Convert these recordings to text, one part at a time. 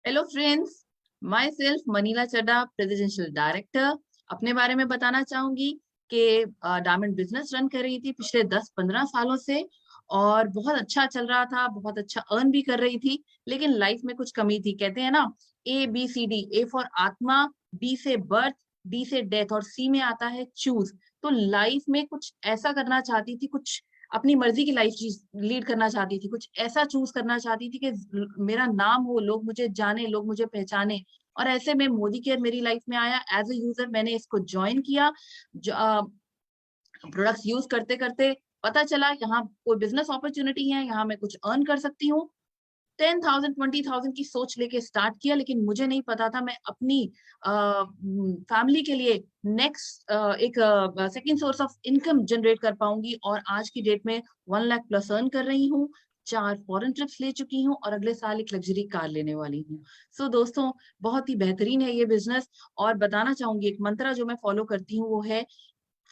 Hello friends, myself Manila Chadda, presidential director. अपने बारे में बताना चाहूंगी कि डायमंड बिजनेस रन कर रही थी पिछले 10-15 सालों से। और बहुत अच्छा चल रहा था, बहुत अच्छा अर्न भी कर रही थी। लेकिन लाइफ में कुछ कमी थी। कहते हैं ना, ABCD, ए फॉर आत्मा, बी से बर्थ, डी से डेथ और सी में आता है चूज। तो लाइफ में कुछ ऐसा करना चाहती थी, कुछ अपनी मर्जी की लाइफ लीड करना चाहती थी, कुछ ऐसा चूज करना चाहती थी कि मेरा नाम हो, लोग मुझे जाने, लोग मुझे पहचाने। और ऐसे में मोदी केयर मेरी लाइफ में आया। एज ए यूजर मैंने इसको ज्वाइन किया। प्रोडक्ट्स यूज करते करते पता चला यहाँ कोई बिजनेस अपॉर्चुनिटी है, यहाँ मैं कुछ अर्न कर सकती हूँ। 10,000 20,000 की सोच लेके स्टार्ट किया, लेकिन मुझे नहीं पता था मैं अपनी फैमिली के लिए नेक्स्ट एक second source of income generate कर पाऊंगी। और आज की डेट में 1 लाख प्लस अर्न कर रही हूँ, 4 फॉरेन ट्रिप्स ले चुकी हूँ और अगले साल एक लग्जरी कार लेने वाली हूँ। सो दोस्तों, बहुत ही बेहतरीन है ये बिजनेस। और बताना चाहूंगी, एक मंत्रा जो मैं फॉलो करती हूँ वो है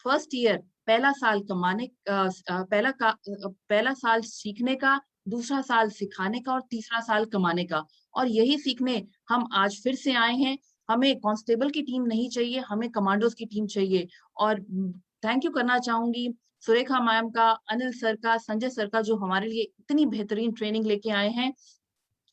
फर्स्ट ईयर, पहला साल कमाने पहला साल सीखने का, दूसरा साल सिखाने का और तीसरा साल कमाने का। और यही सीखने हम आज फिर से आए हैं। हमें कांस्टेबल की टीम नहीं चाहिए, हमें कमांडोज की टीम चाहिए। और थैंक यू करना चाहूंगी सुरेखा मैम का, अनिल सर का, संजय सर का, जो हमारे लिए इतनी बेहतरीन ट्रेनिंग लेके आए हैं।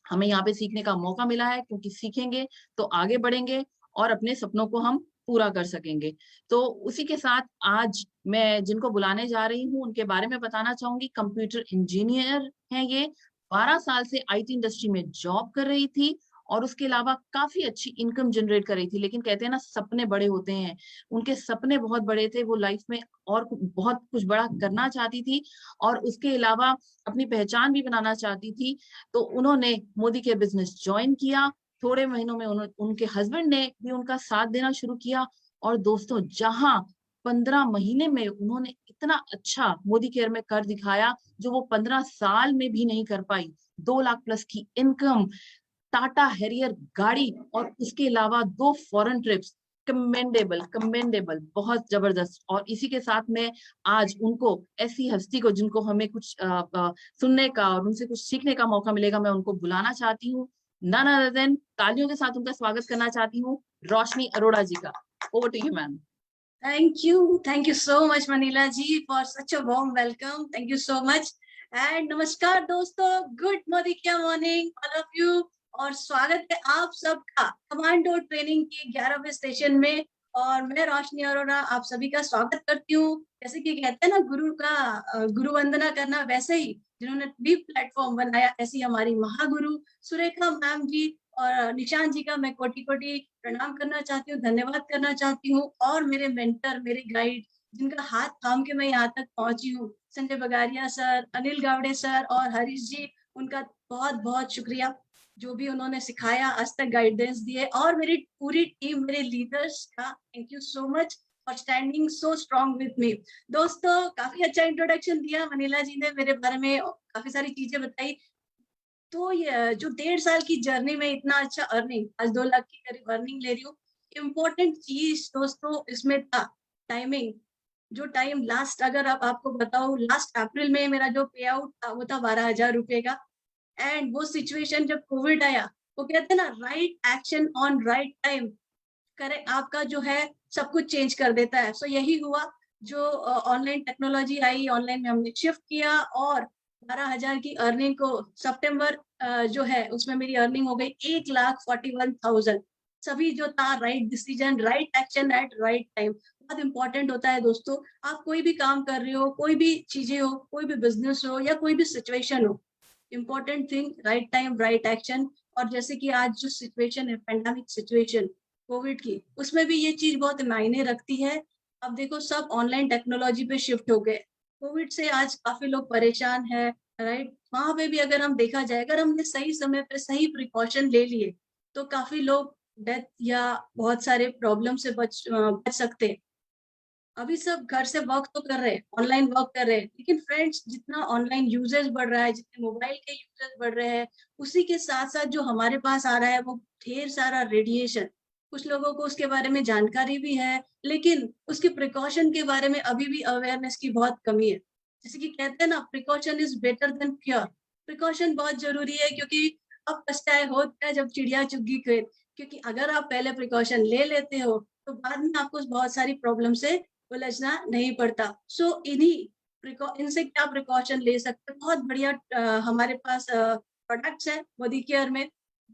हमें यहाँ पे सीखने का मौका मिला है, क्योंकि सीखेंगे तो आगे बढ़ेंगे और अपने सपनों को हम पूरा कर सकेंगे। तो उसी के साथ आज मैं जिनको बुलाने जा रही हूँ उनके बारे में बताना चाहूंगी। कंप्यूटर इंजीनियर हैं ये, 12 साल से IT इंडस्ट्री में जॉब कर रही थी और उसके अलावा काफी अच्छी इनकम जनरेट कर रही थी। लेकिन कहते हैं ना, सपने बड़े होते हैं। उनके सपने बहुत बड़े थे, वो लाइफ में और बहुत कुछ बड़ा करना चाहती थी और उसके अलावा अपनी पहचान भी बनाना चाहती थी। तो उन्होंने मोदी के बिजनेस ज्वाइन किया। थोड़े महीनों में उनके हस्बैंड ने भी उनका साथ देना शुरू किया। और दोस्तों, जहां 15 महीने में उन्होंने इतना अच्छा मोदी केयर में कर दिखाया, जो वो 15 साल में भी नहीं कर पाई। 2 लाख प्लस की इनकम, टाटा हैरियर गाड़ी और उसके अलावा 2 फॉरेन ट्रिप्स। कमेंडेबल, कमेंडेबल, बहुत जबरदस्त। और इसी के साथ में आज उनको, ऐसी हस्ती को जिनको हमें कुछ सुनने का और उनसे कुछ सीखने का मौका मिलेगा, मैं उनको बुलाना चाहती हूँ। नन अदर देन, तालियों के साथ उनका स्वागत करना चाहती हूँ, रोशनी अरोड़ा जी का। Over to you ma'am. Thank you so much, Manila ji, for such a warm welcome. Thank you so much. And नमस्कार दोस्तों, good morning all of you. और स्वागत है आप सबका कमांडो ट्रेनिंग की 11वें सेशन में। और मैं रोशनी अरोड़ा आप सभी का स्वागत करती हूँ। जैसे कि कहते हैं ना, गुरु वंदना करना, वैसे ही जिन्होंने भी प्लेटफॉर्म बनाया, ऐसी हमारी महागुरु सुरेखा मैम जी और निशान जी का मैं कोटि कोटि प्रणाम करना चाहती हूँ, धन्यवाद करना चाहती हूँ। और मेरे मेंटर, मेरे गाइड, जिनका हाथ थाम के मैं यहाँ तक पहुंची हूँ, संजय बगारिया सर, अनिल गावड़े सर और हरीश जी, उनका बहुत बहुत शुक्रिया। जो भी उन्होंने सिखाया, आज तक गाइडेंस दिए, और मेरी पूरी टीम, मेरे लीडर्स का thank you so much for standing so strong with me. दोस्तों, काफी अच्छा इंट्रोडक्शन दिया मनीला जी ने मेरे बारे में, काफी सारी चीजें बताई। तो ये जो 1.5 साल की जर्नी में इतना अच्छा अर्निंग, आज 2 लाख की करीब अर्निंग ले रही हूँ। इम्पोर्टेंट चीज दोस्तों इसमें था टाइमिंग। जो टाइम लास्ट, अगर आपको बताओ, लास्ट अप्रैल में मेरा जो पे आउट था वो था 12,000 रुपए का। एंड वो सिचुएशन जब कोविड आया, वो कहते हैं ना, right action on right time, correct, आपका जो है सब कुछ चेंज कर देता है। सो यही हुआ। जो ऑनलाइन टेक्नोलॉजी आई, ऑनलाइन में हमने शिफ्ट किया, और 12,000 की अर्निंग को सितंबर जो है उसमें मेरी अर्निंग हो गई 1,41,000। सभी जो था right decision, right action at right time, बहुत इंपॉर्टेंट होता है दोस्तों। आप कोई भी काम कर रहे हो, कोई भी चीजें हो, कोई भी बिजनेस हो या कोई भी सिचुएशन हो, important thing right time right action. और जैसे कि आज जो सिचुएशन है, पेंडेमिक सिचुएशन कोविड की, उसमें भी ये चीज बहुत मायने रखती है। अब देखो, सब ऑनलाइन टेक्नोलॉजी पे शिफ्ट हो गए। कोविड से आज काफी लोग परेशान है, राइट। वहां पे भी अगर हम देखा जाए, अगर हमने सही समय पे सही प्रिकॉशन ले लिए, तो काफी लोग डेथ या बहुत सारे प्रॉब्लम से बच सकते हैं। अभी सब घर से वर्क तो कर रहे हैं, ऑनलाइन वर्क कर रहे हैं, लेकिन फ्रेंड्स, जितना ऑनलाइन यूजेज बढ़ रहा है, जितने मोबाइल के यूजेज बढ़ रहे हैं, उसी के साथ साथ जो हमारे पास आ रहा है वो ढेर सारा रेडिएशन। कुछ लोगों को उसके बारे में जानकारी भी है, लेकिन उसकी प्रिकॉशन के बारे में अभी भी अवेयरनेस की बहुत कमी है। जैसे कि कहते हैं ना, precaution is better than cure. Precaution बहुत जरूरी है, क्योंकि अब पछताए होता है जब चिड़िया चुग गई खेत, क्योंकि अगर आप पहले प्रिकॉशन ले लेते हो तो बाद में आपको बहुत सारी प्रॉब्लम से उलझना नहीं पड़ता। सो इनसे क्या प्रिकॉशन ले सकते हैं, बहुत बढ़िया हमारे पास प्रोडक्ट्स है मोदी केयर में,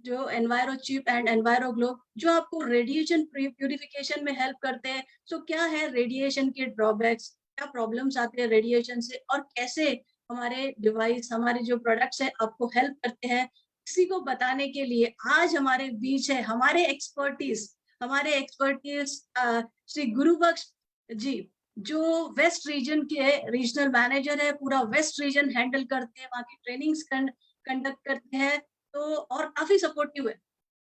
जो enviro chip and enviro glow, जो आपको रेडिएशन प्यूरिफिकेशन में हेल्प करते हैं। सो क्या है रेडिएशन के ड्रॉबैक्स, क्या प्रॉब्लम्स आते हैं रेडिएशन से, और कैसे हमारे डिवाइस, हमारे जो प्रोडक्ट्स है आपको हेल्प करते हैं, इसी को बताने के लिए आज हमारे बीच है हमारे एक्सपर्टीज श्री गुरुबख्श जी, जो वेस्ट रीजन के रीजनल मैनेजर है, पूरा वेस्ट रीजन हैंडल करते हैं, वहाँ की ट्रेनिंग्स कंडक्ट करते हैं, तो और काफी सपोर्टिव है।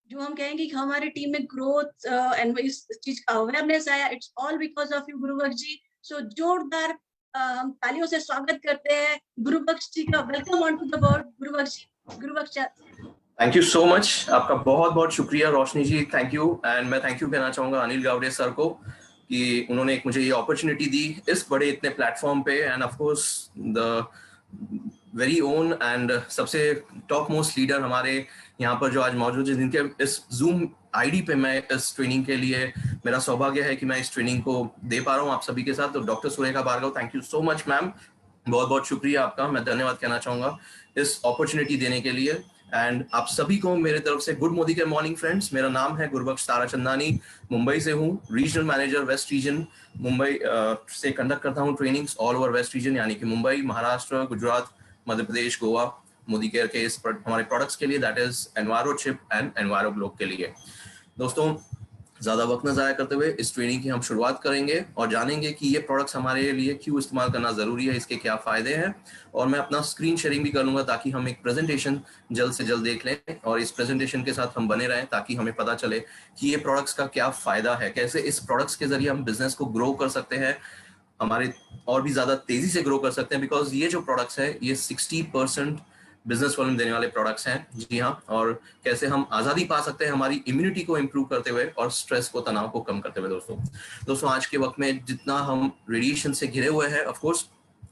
जो हम कहेंगे कि हमारी टीम में ग्रोथ एंड इस चीज का अवेयरनेस आया, it's all because of you Gurubaksh ji. So जोरदार हम तालियों से स्वागत करते हैं गुरुबख्श जी का। Welcome on to the board Gurbaksh ji. Gurbaksh thank you so much, आपका बहुत बहुत शुक्रिया Roshni ji, thank you. And मैं थैंक यू कहना चाहूँगा अनिल गावड़े सर को कि उन्होंने एक मुझे ये अपॉर्चुनिटी दी इस बड़े इतने प्लेटफॉर्म पे, end of course the very own and सबसे टॉप मोस्ट लीडर हमारे यहाँ पर जो आज मौजूद है, जिनके इस जूम आईडी पे मैं इस ट्रेनिंग के लिए, मेरा सौभाग्य है कि मैं इस ट्रेनिंग को दे पा रहा हूँ आप सभी के साथ। तो doctor Surekha Bhargava, thank you so much ma'am, बहुत बहुत शुक्रिया आपका, मैं धन्यवाद कहना चाहूँगा इस अपॉर्चुनिटी देने के लिए। एंड आप सभी को मेरे तरफ से गुड मोदी के मॉर्निंग फ्रेंड्स। मेरा नाम है गुरुबख्श ताराचंदानी, मुंबई से हूँ, regional manager west region Mumbai से कंडक्ट करता हूँ trainings all over west region, यानी कि मुंबई, महाराष्ट्र, गुजरात, मध्य प्रदेश, गोवा, मोदी केयर के इस हमारे प्रोडक्ट्स के लिए, that is enviro chip and enviro globe के लिए। दोस्तों, ज़्यादा वक्त न ज़ाया करते हुए इस ट्रेनिंग की हम शुरुआत करेंगे और जानेंगे कि ये प्रोडक्ट्स हमारे लिए क्यों इस्तेमाल करना ज़रूरी है, इसके क्या फ़ायदे हैं, और मैं अपना स्क्रीन शेयरिंग भी कर लूँगा ताकि हम एक प्रेजेंटेशन जल्द से जल्द देख लें और इस प्रेजेंटेशन के साथ हम बने रहें, ताकि हमें पता चले कि ये प्रोडक्ट्स का क्या फ़ायदा है, कैसे इस प्रोडक्ट्स के ज़रिए हम बिज़नेस को ग्रो कर सकते हैं, हमारे और भी ज़्यादा तेज़ी से ग्रो कर सकते हैं, बिकॉज ये जो प्रोडक्ट्स हैं ये 60% बिजनेस वॉल्यूम देने वाले प्रोडक्ट्स हैं। जी हाँ, और कैसे हम आज़ादी पा सकते हैं हमारी इम्यूनिटी को इम्प्रूव करते हुए और स्ट्रेस को, तनाव को कम करते हुए। दोस्तों आज के वक्त में जितना हम रेडिएशन से घिरे हुए हैं, ऑफ कोर्स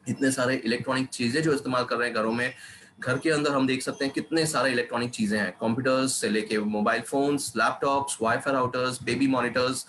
इतने सारे इलेक्ट्रॉनिक चीज़ें जो इस्तेमाल कर रहे हैं घरों में, घर के अंदर हम देख सकते हैं कितने सारे इलेक्ट्रॉनिक चीज़ें हैं, कंप्यूटर्स से लेके mobile phones, laptops, wifi routers, baby monitors,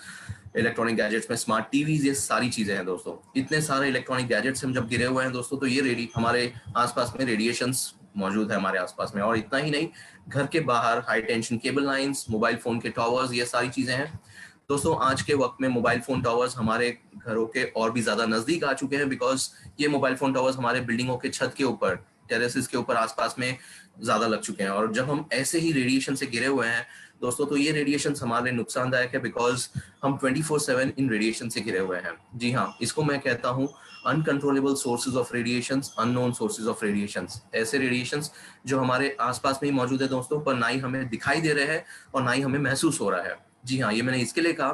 electronic gadgets में स्मार्ट टीवीज, ये सारी चीजें हैं दोस्तों। इतने सारे इलेक्ट्रॉनिक गैजेट्स हम जब गिरे हुए हैं दोस्तों, तो ये हमारे आसपास में रेडिएशंस मौजूद है हमारे आसपास में। और इतना ही नहीं, घर के बाहर high tension cable lines, mobile phone के टावर्स, ये सारी चीजें हैं दोस्तों। आज के वक्त में मोबाइल फोन टावर्स हमारे घरों के और भी ज्यादा नजदीक आ चुके हैं, बिकॉज ये मोबाइल फोन टावर्स हमारे बिल्डिंगों के छत के ऊपर, टेरेसेस के ऊपर आसपास में ज्यादा लग चुके हैं। और जब हम ऐसे ही रेडिएशन से घिरे हुए हैं दोस्तों, तो ये रेडिएशन हमारे नुकसानदायक है, बिकॉज हम 24/7 इन रेडिएशन से घिरे हुए हैं। जी हाँ, इसको मैं कहता हूँ uncontrollable sources of radiations, unknown sources of radiations. ऐसे रेडिएशंस जो हमारे आसपास में ही मौजूद है दोस्तों, पर ना ही हमें दिखाई दे रहे हैं और ना ही हमें महसूस हो रहा है। जी हाँ, ये मैंने इसके लिए कहा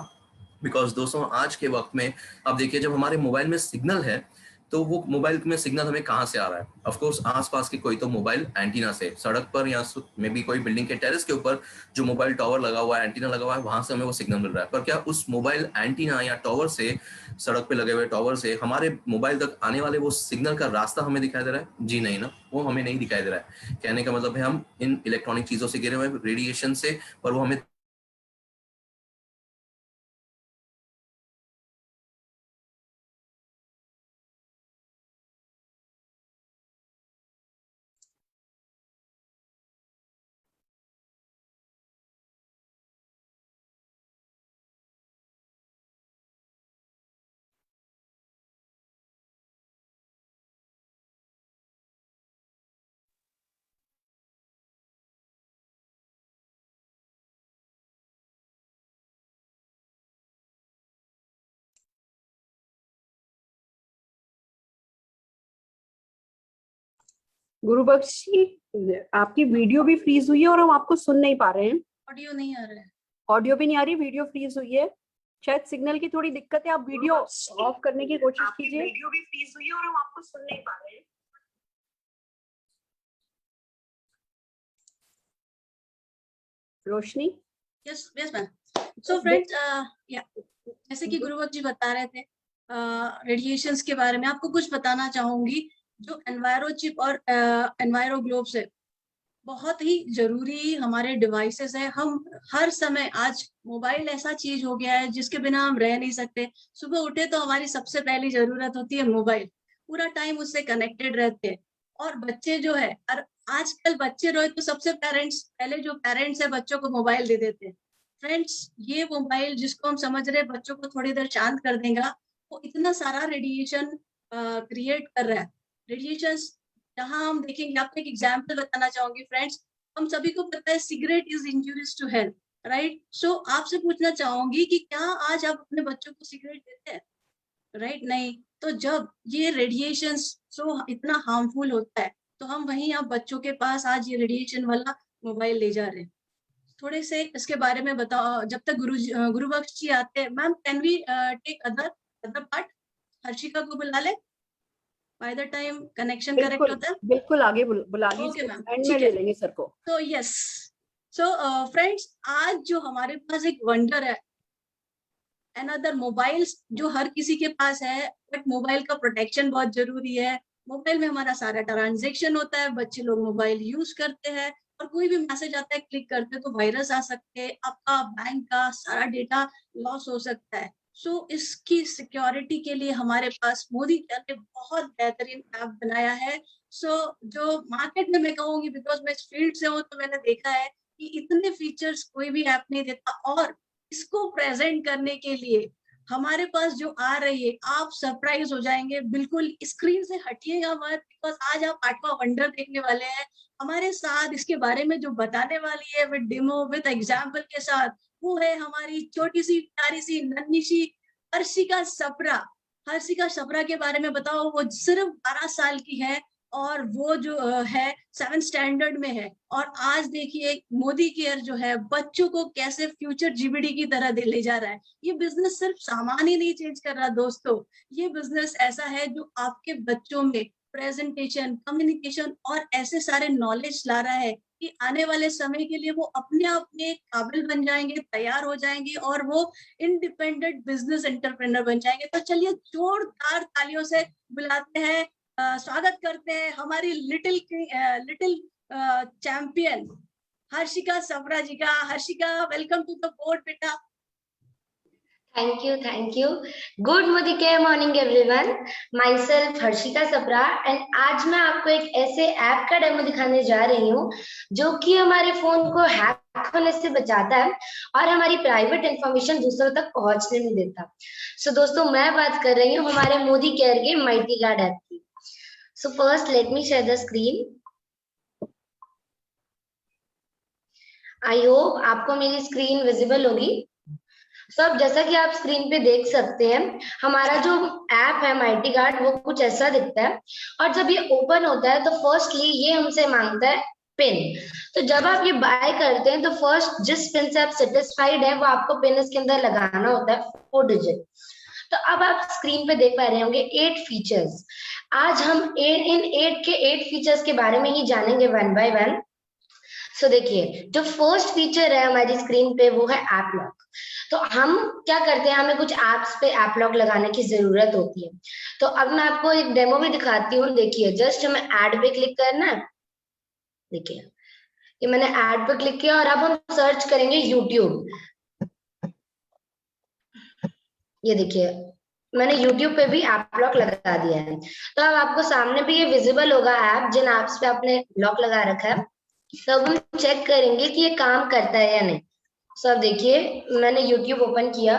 बिकॉज दोस्तों आज के वक्त में अब देखिए, जब हमारे मोबाइल में सिग्नल है, तो वो मोबाइल में सिग्नल हमें कहाँ से आ रहा है? ऑफ कोर्स आसपास के कोई तो मोबाइल एंटीना से, सड़क पर या मे भी कोई बिल्डिंग के टेरेस के ऊपर जो मोबाइल टावर लगा हुआ है, एंटीना लगा हुआ है, वहां से हमें वो सिग्नल मिल रहा है। पर क्या उस मोबाइल एंटीना या टावर से, सड़क पे लगे हुए टावर से हमारे मोबाइल तक आने वाले वो सिग्नल का रास्ता हमें दिखाई दे रहा है? जी नहीं ना, वो हमें नहीं दिखाई दे रहा है। कहने का मतलब है हम इन इलेक्ट्रॉनिक चीजों से घिरे हुए रेडिएशन से, पर वो हमें गुरुबख्श जी, आपकी वीडियो भी फ्रीज हुई है और हम आपको सुन नहीं पा रहे हैं। ऑडियो नहीं आ रहा है। ऑडियो भी नहीं आ रही, वीडियो फ्रीज हुई है। शायद सिग्नल की थोड़ी दिक्कत है, आप वीडियो ऑफ करने की कोशिश कीजिए। वीडियो भी फ्रीज हुई है और हम आपको सुन नहीं पा रहे हैं। Roshni? Yes yes ma'am. So friends, जैसे कि गुरुबख्श जी बता रहे थे रेडिएशंस के बारे में, आपको कुछ बताना चाहूंगी। जो एनवायरो चिप और एनवायरो ग्लोब से बहुत ही जरूरी हमारे डिवाइसेस है। हम हर समय, आज मोबाइल ऐसा चीज हो गया है जिसके बिना हम रह नहीं सकते। सुबह उठे तो हमारी सबसे पहली जरूरत होती है मोबाइल, पूरा टाइम उससे कनेक्टेड रहते हैं। और बच्चे जो है, और आजकल बच्चे रोए तो सबसे पहले जो पेरेंट्स है बच्चों को मोबाइल दे देते हैं। फ्रेंड्स, ये मोबाइल जिसको हम समझ रहे हैं बच्चों को थोड़ी देर शांत कर देगा, वो इतना सारा रेडिएशन क्रिएट कर रहा है। रेडिएशन जहाँ हम देखेंगे, आपको एक एग्जाम्पल बताना चाहूंगी फ्रेंड्स। हम सभी को पता है cigarette is injurious to health, right? So आपसे पूछना चाहूंगी कि क्या आज आप अपने बच्चों को सिगरेट देते हैं? राइट? नहीं। तो जब ये रेडिएशन इतना हार्मफुल होता है, तो हम वहीं आप बच्चों के पास आज ये रेडिएशन वाला मोबाइल ले जा रहे हैं। थोड़े से इसके बारे में बताओ। जब तक गुरुबख्श जी आते हैं, ma'am can we take other part? Harshika को बुला ले, by the time connection correct होता है। बिल्कुल आगे बुला ओके लीजिए, मैम, एंड में ठीक ले है। लेंगे सर को। तो यस, सो फ्रेंड्स, आज जो हमारे पास एक वंडर है, अनदर मोबाइल्स जो हर किसी के पास है, बट मोबाइल का प्रोटेक्शन बहुत जरूरी है। मोबाइल में हमारा सारा ट्रांजेक्शन होता है, बच्चे लोग मोबाइल यूज करते हैं, और कोई भी मैसेज आता है क्लिक करते हैं तो वायरस आ सकते हैं, आपका बैंक का सारा डेटा लॉस हो सकता है। सो इसकी सिक्योरिटी के लिए हमारे पास मोदी केयर ने बहुत बेहतरीन ऐप बनाया है। सो जो मार्केट में मैं कहूंगी, बिकॉज मैं इस फील्ड से हूँ, तो मैंने देखा है कि इतने फीचर्स कोई भी ऐप नहीं देता। और इसको प्रेजेंट करने के लिए हमारे पास जो आ रही है, आप सरप्राइज हो जाएंगे। बिल्कुल स्क्रीन से हटिएगा मत, बिकॉज आज आप 8वां वंडर देखने वाले हैं हमारे साथ। इसके बारे में जो बताने वाली है विद डेमो, विद एग्जाम्पल के साथ, वो है हमारी छोटी सी प्यारी सी नन्ही सी हर्षिका सप्रा। हर्षिका सप्रा के बारे में बताओ। वो सिर्फ 12 साल की है, और वो जो है 7th स्टैंडर्ड में है। और आज देखिए मोदी केयर जो है बच्चों को कैसे फ्यूचर जीबीडी की तरह ले जा रहा है। ये बिजनेस सिर्फ सामान ही नहीं चेंज कर रहा दोस्तों, ये बिजनेस ऐसा है जो आपके बच्चों में प्रेजेंटेशन, कम्युनिकेशन और ऐसे सारे नॉलेज ला रहा है कि आने वाले समय के लिए वो अपने आप में काबिल बन जाएंगे, तैयार हो जाएंगे, और वो इंडिपेंडेंट बिजनेस एंटरप्रेन्योर बन जाएंगे। तो चलिए जोरदार तालियों से बुलाते हैं, स्वागत करते हैं हमारी लिटिल चैंपियन हर्षिका सप्रा जी का। Harshika, welcome to the board बेटा। Thank you. Good morning everyone. Myself Harshika Sapra and आज मैं आपको एक ऐसे ऐप का डेमो दिखाने जा रही हूँ जो कि हमारे फोन को हैक होने से बचाता है और हमारी प्राइवेट इंफॉर्मेशन दूसरों तक पहुंचने नहीं देता। सो दोस्तों, मैं बात कर रही हूँ हमारे मोदी केयर के माइटी गार्ड ऐप की। So first let me share the screen. I hope आपको मेरी स्क्रीन विजिबल होगी। अब जैसा कि आप स्क्रीन पे देख सकते हैं, हमारा जो ऐप है माइटी गार्ड वो कुछ ऐसा दिखता है। और जब ये ओपन होता है तो फर्स्टली ये हमसे मांगता है पिन। तो जब आप ये बाय करते हैं तो फर्स्ट जिस पिन से आप सेटिस्फाइड है वो आपको पिन इसके अंदर लगाना होता है, 4 डिजिट। तो अब आप स्क्रीन पे देख पा रहे होंगे 8 फीचर्स। आज हम इन 8 के 8 फीचर्स के बारे में ही जानेंगे वन बाय वन। सो देखिए, जो फर्स्ट फीचर है हमारी स्क्रीन पे वो है ऐप लॉक। तो हम क्या करते हैं, हमें कुछ ऐप्स पे ऐप लॉक लगाने की जरूरत होती है। तो अब मैं आपको एक डेमो भी दिखाती हूँ। देखिए, जस्ट हमें ऐड पे क्लिक करना है। देखिए, ये मैंने ऐड पे क्लिक किया और अब हम सर्च करेंगे यूट्यूब। ये देखिए, मैंने YouTube पे भी ऐप लॉक लगा दिया है। तो अब आपको सामने भी ये विजिबल होगा ऐप, जिन ऐप्स पे आपने लॉक लगा रखा है। तो अब हम चेक करेंगे कि ये काम करता है या नहीं। सो अब देखिए, मैंने YouTube ओपन किया।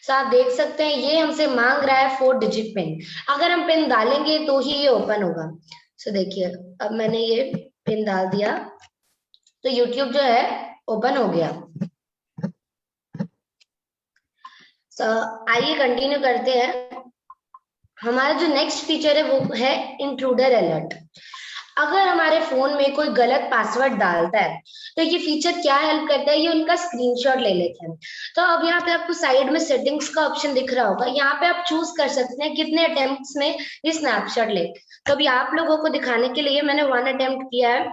सो आप देख सकते हैं ये हमसे मांग रहा है 4 डिजिट पिन। अगर हम पिन डालेंगे तो ही ये ओपन होगा। सो देखिए, अब मैंने ये पिन डाल दिया तो YouTube जो है ओपन हो गया। सो आइए कंटिन्यू करते हैं। हमारा जो नेक्स्ट फीचर है वो है इंट्रूडर अलर्ट। अगर हमारे फोन में कोई गलत पासवर्ड डालता है तो ये फीचर क्या हेल्प करता है, ये उनका स्क्रीनशॉट ले लेते हैं। तो अब यहाँ पे आपको साइड में सेटिंग्स का ऑप्शन दिख रहा होगा, यहाँ पे आप चूज कर सकते हैं कितने अटेम्प्ट्स में ये स्नैपशॉट ले। तो अभी आप लोगों को दिखाने के लिए मैंने 1 अटेम्प्ट किया है।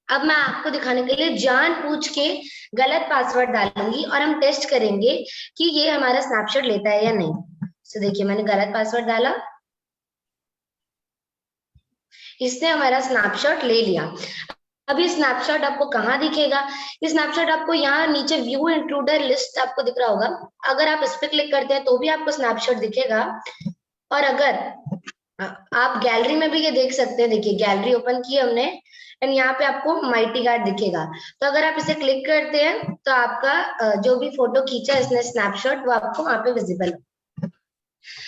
अब मैं आपको दिखाने के लिए जान पूछ के गलत पासवर्ड डालूंगी और हम टेस्ट करेंगे कि ये हमारा स्नैपशॉट लेता है या नहीं। तो देखिए, मैंने गलत पासवर्ड डाला, इसने हमारा स्नैपशॉट ले लिया। अब ये स्नैपशॉट आपको कहाँ दिखेगा? ये स्नैपशॉट आपको यहाँ नीचे व्यू इंट्रूडर लिस्ट आपको दिख रहा होगा। अगर आप इस पे क्लिक करते हैं तो भी आपको स्नैपशॉट दिखेगा। और अगर आप गैलरी में भी ये देख सकते हैं, देखिए गैलरी ओपन की है हमने एंड यहाँ पे आपको माइटी गार्ड दिखेगा। तो अगर आप इसे क्लिक करते हैं तो आपका जो भी फोटो खींचा है इसने स्नैपशॉट, वो आपको वहां पे विजिबल हो।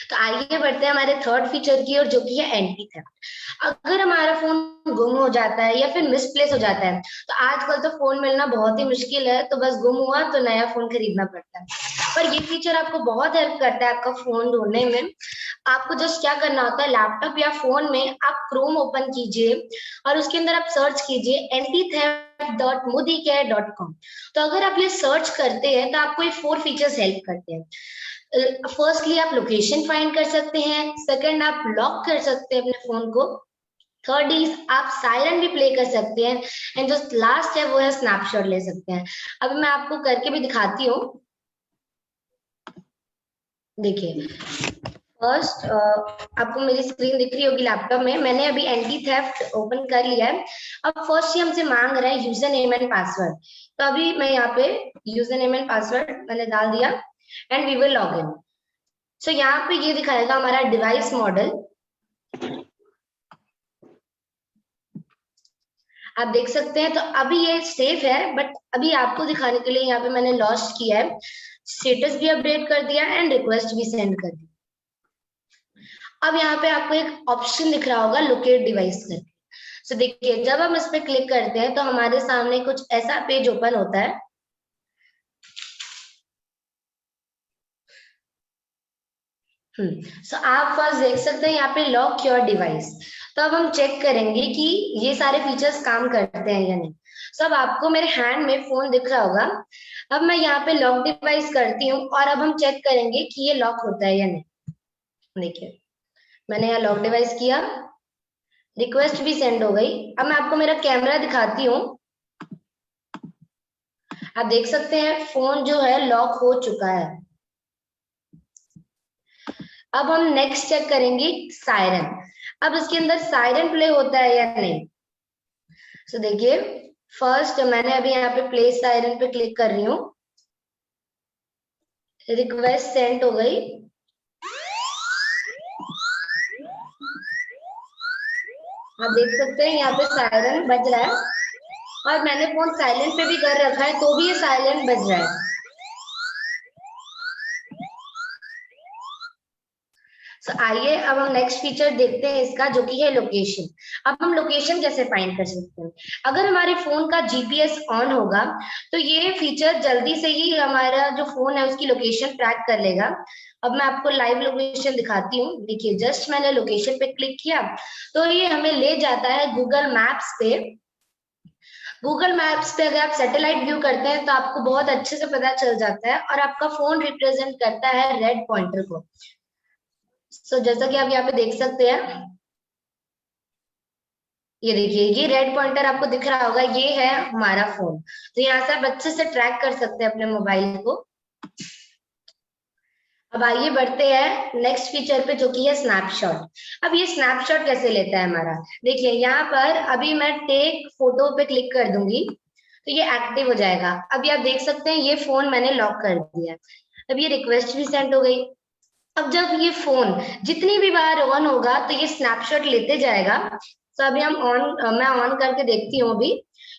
तो आइए बढ़ते हैं हमारे थर्ड फीचर की ओर, जो कि है एंटी थेफ्ट। अगर हमारा फोन गुम हो जाता है या फिर मिसप्लेस हो जाता है, तो आजकल तो फोन मिलना बहुत ही मुश्किल है, तो बस गुम हुआ तो नया फोन खरीदना पड़ता है। पर ये फीचर आपको बहुत हेल्प करता है आपका फोन ढूंढने में। आपको जस्ट क्या करना होता है, लैपटॉप या फोन में आप क्रोम ओपन कीजिए और उसके अंदर आप सर्च कीजिए antitheft.moodicare.com। तो अगर आप ये सर्च करते हैं तो आपको ये 4 फीचर्स हेल्प करते हैं। फर्स्टली आप लोकेशन फाइंड कर सकते हैं, सेकंड आप लॉक कर सकते हैं अपने फोन को, थर्ड इज आप सायरन भी प्ले कर सकते हैं, एंड जो लास्ट है वो है स्नैपशॉट ले सकते हैं। अभी मैं आपको करके भी दिखाती हूँ। देखिए फर्स्ट आपको मेरी स्क्रीन दिख रही होगी लैपटॉप में, मैंने अभी एंटी थेफ्ट ओपन कर लिया है। अब फर्स्ट ही हमसे मांग रहा है यूजर नेम एंड पासवर्ड, तो अभी मैं यहाँ पे यूजर नेम एंड पासवर्ड मैंने डाल दिया and we will log in. So यहाँ पे ये दिखाएगा हमारा डिवाइस मॉडल, आप देख सकते हैं। तो अभी ये सेफ है, बट अभी आपको दिखाने के लिए यहाँ पे मैंने लॉस्ट किया है, स्टेटस भी अपडेट कर दिया एंड रिक्वेस्ट भी सेंड कर दी। अब यहाँ पे आपको एक ऑप्शन दिख रहा होगा लोकेट डिवाइस करके। सो देखिए जब हम इस पे क्लिक करते हैं तो हमारे सामने कुछ ऐसा पेज ओपन होता है। सो आप फर्स्ट देख सकते हैं यहाँ पे लॉक योर डिवाइस। तो अब हम चेक करेंगे कि ये सारे फीचर्स काम करते हैं या नहीं। सो अब आपको मेरे हैंड में फोन दिख रहा होगा। अब मैं यहाँ पे लॉक डिवाइस करती हूँ और अब हम चेक करेंगे कि ये लॉक होता है या नहीं। देखिए मैंने यहाँ लॉक डिवाइस किया, रिक्वेस्ट भी सेंड हो गई। अब मैं आपको मेरा कैमरा दिखाती हूँ, आप देख सकते हैं फोन जो है लॉक हो चुका है। अब हम नेक्स्ट चेक करेंगे सायरन। अब इसके अंदर सायरन प्ले होता है या नहीं। सो देखिए फर्स्ट मैंने अभी यहाँ पे प्ले सायरन पे क्लिक कर रही हूँ, रिक्वेस्ट सेंड हो गई। आप देख सकते हैं यहाँ पे सायरन बज रहा है और मैंने फोन साइलेंट पे भी कर रखा है तो भी ये साइलेंट बज रहा है। सो आइए अब हम नेक्स्ट फीचर देखते हैं इसका, जो कि है लोकेशन। अब हम लोकेशन कैसे फाइंड कर सकते हैं? अगर हमारे फोन का जीपीएस ऑन होगा तो ये फीचर जल्दी से ही हमारा जो फोन है उसकी लोकेशन ट्रैक कर लेगा। अब मैं आपको लाइव लोकेशन दिखाती हूँ। देखिए जस्ट मैंने लोकेशन पे क्लिक किया तो ये हमें ले जाता है गूगल मैप्स पे। गूगल मैप्स पे अगर आप सैटेलाइट व्यू करते हैं तो आपको बहुत अच्छे से पता चल जाता है और आपका फोन रिप्रेजेंट करता है रेड पॉइंटर को। सो जैसा कि आप यहाँ पे देख सकते हैं, ये देखिए ये रेड पॉइंटर आपको दिख रहा होगा, ये है हमारा फोन। तो यहाँ से आप अच्छे से ट्रैक कर सकते हैं अपने मोबाइल को। अब आइए बढ़ते हैं नेक्स्ट फीचर पे, जो कि है स्नैपशॉट। अब ये स्नैपशॉट कैसे लेता है हमारा, देखिए यहाँ पर अभी मैं टेक फोटो पे क्लिक कर दूंगी तो ये एक्टिव हो जाएगा। अभी आप देख सकते हैं ये फोन मैंने लॉक कर दिया, अब ये रिक्वेस्ट भी सेंड हो गई। अब जब ये फोन जितनी भी बार ऑन होगा तो ये स्नैपशॉट लेते जाएगा। तो अभी मैं ऑन करके देखती हूँ अभी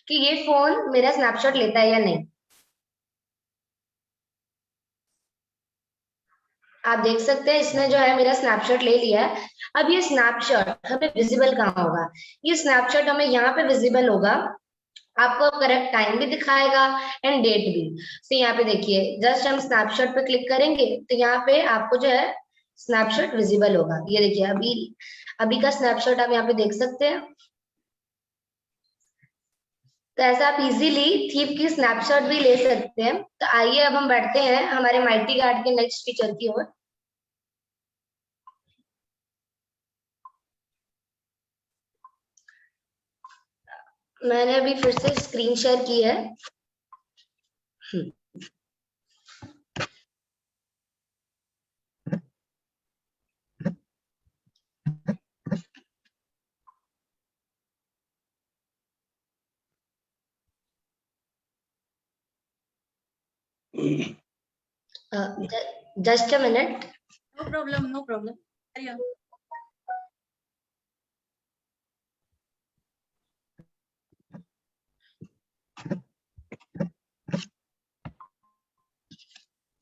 कि ये फोन मेरा स्नैपशॉट लेता है या नहीं। आप देख सकते हैं इसने जो है मेरा स्नैपशॉट ले लिया है। अब ये स्नैपशॉट हमें विजिबल कहाँ होगा, ये स्नैपशॉट हमें यहाँ पे विजिबल होगा, आपको करेक्ट टाइम भी दिखाएगा एंड डेट भी। तो यहाँ पे देखिए जस्ट हम स्नैपशॉट पे क्लिक करेंगे तो यहाँ पे आपको जो है स्नैपशॉट विजिबल होगा। ये देखिए अभी अभी का स्नैपशॉट आप यहाँ पे देख सकते हैं। तो ऐसा आप इजीली थीप की स्नैपशॉट भी ले सकते हैं। तो आइए अब हम बढ़ते हैं हमारे माइटी गार्ड के नेक्स्ट फीचर की ओर। मैंने अभी फिर से स्क्रीन शेयर की है। Just a minute. No problem, no problem. Carry on.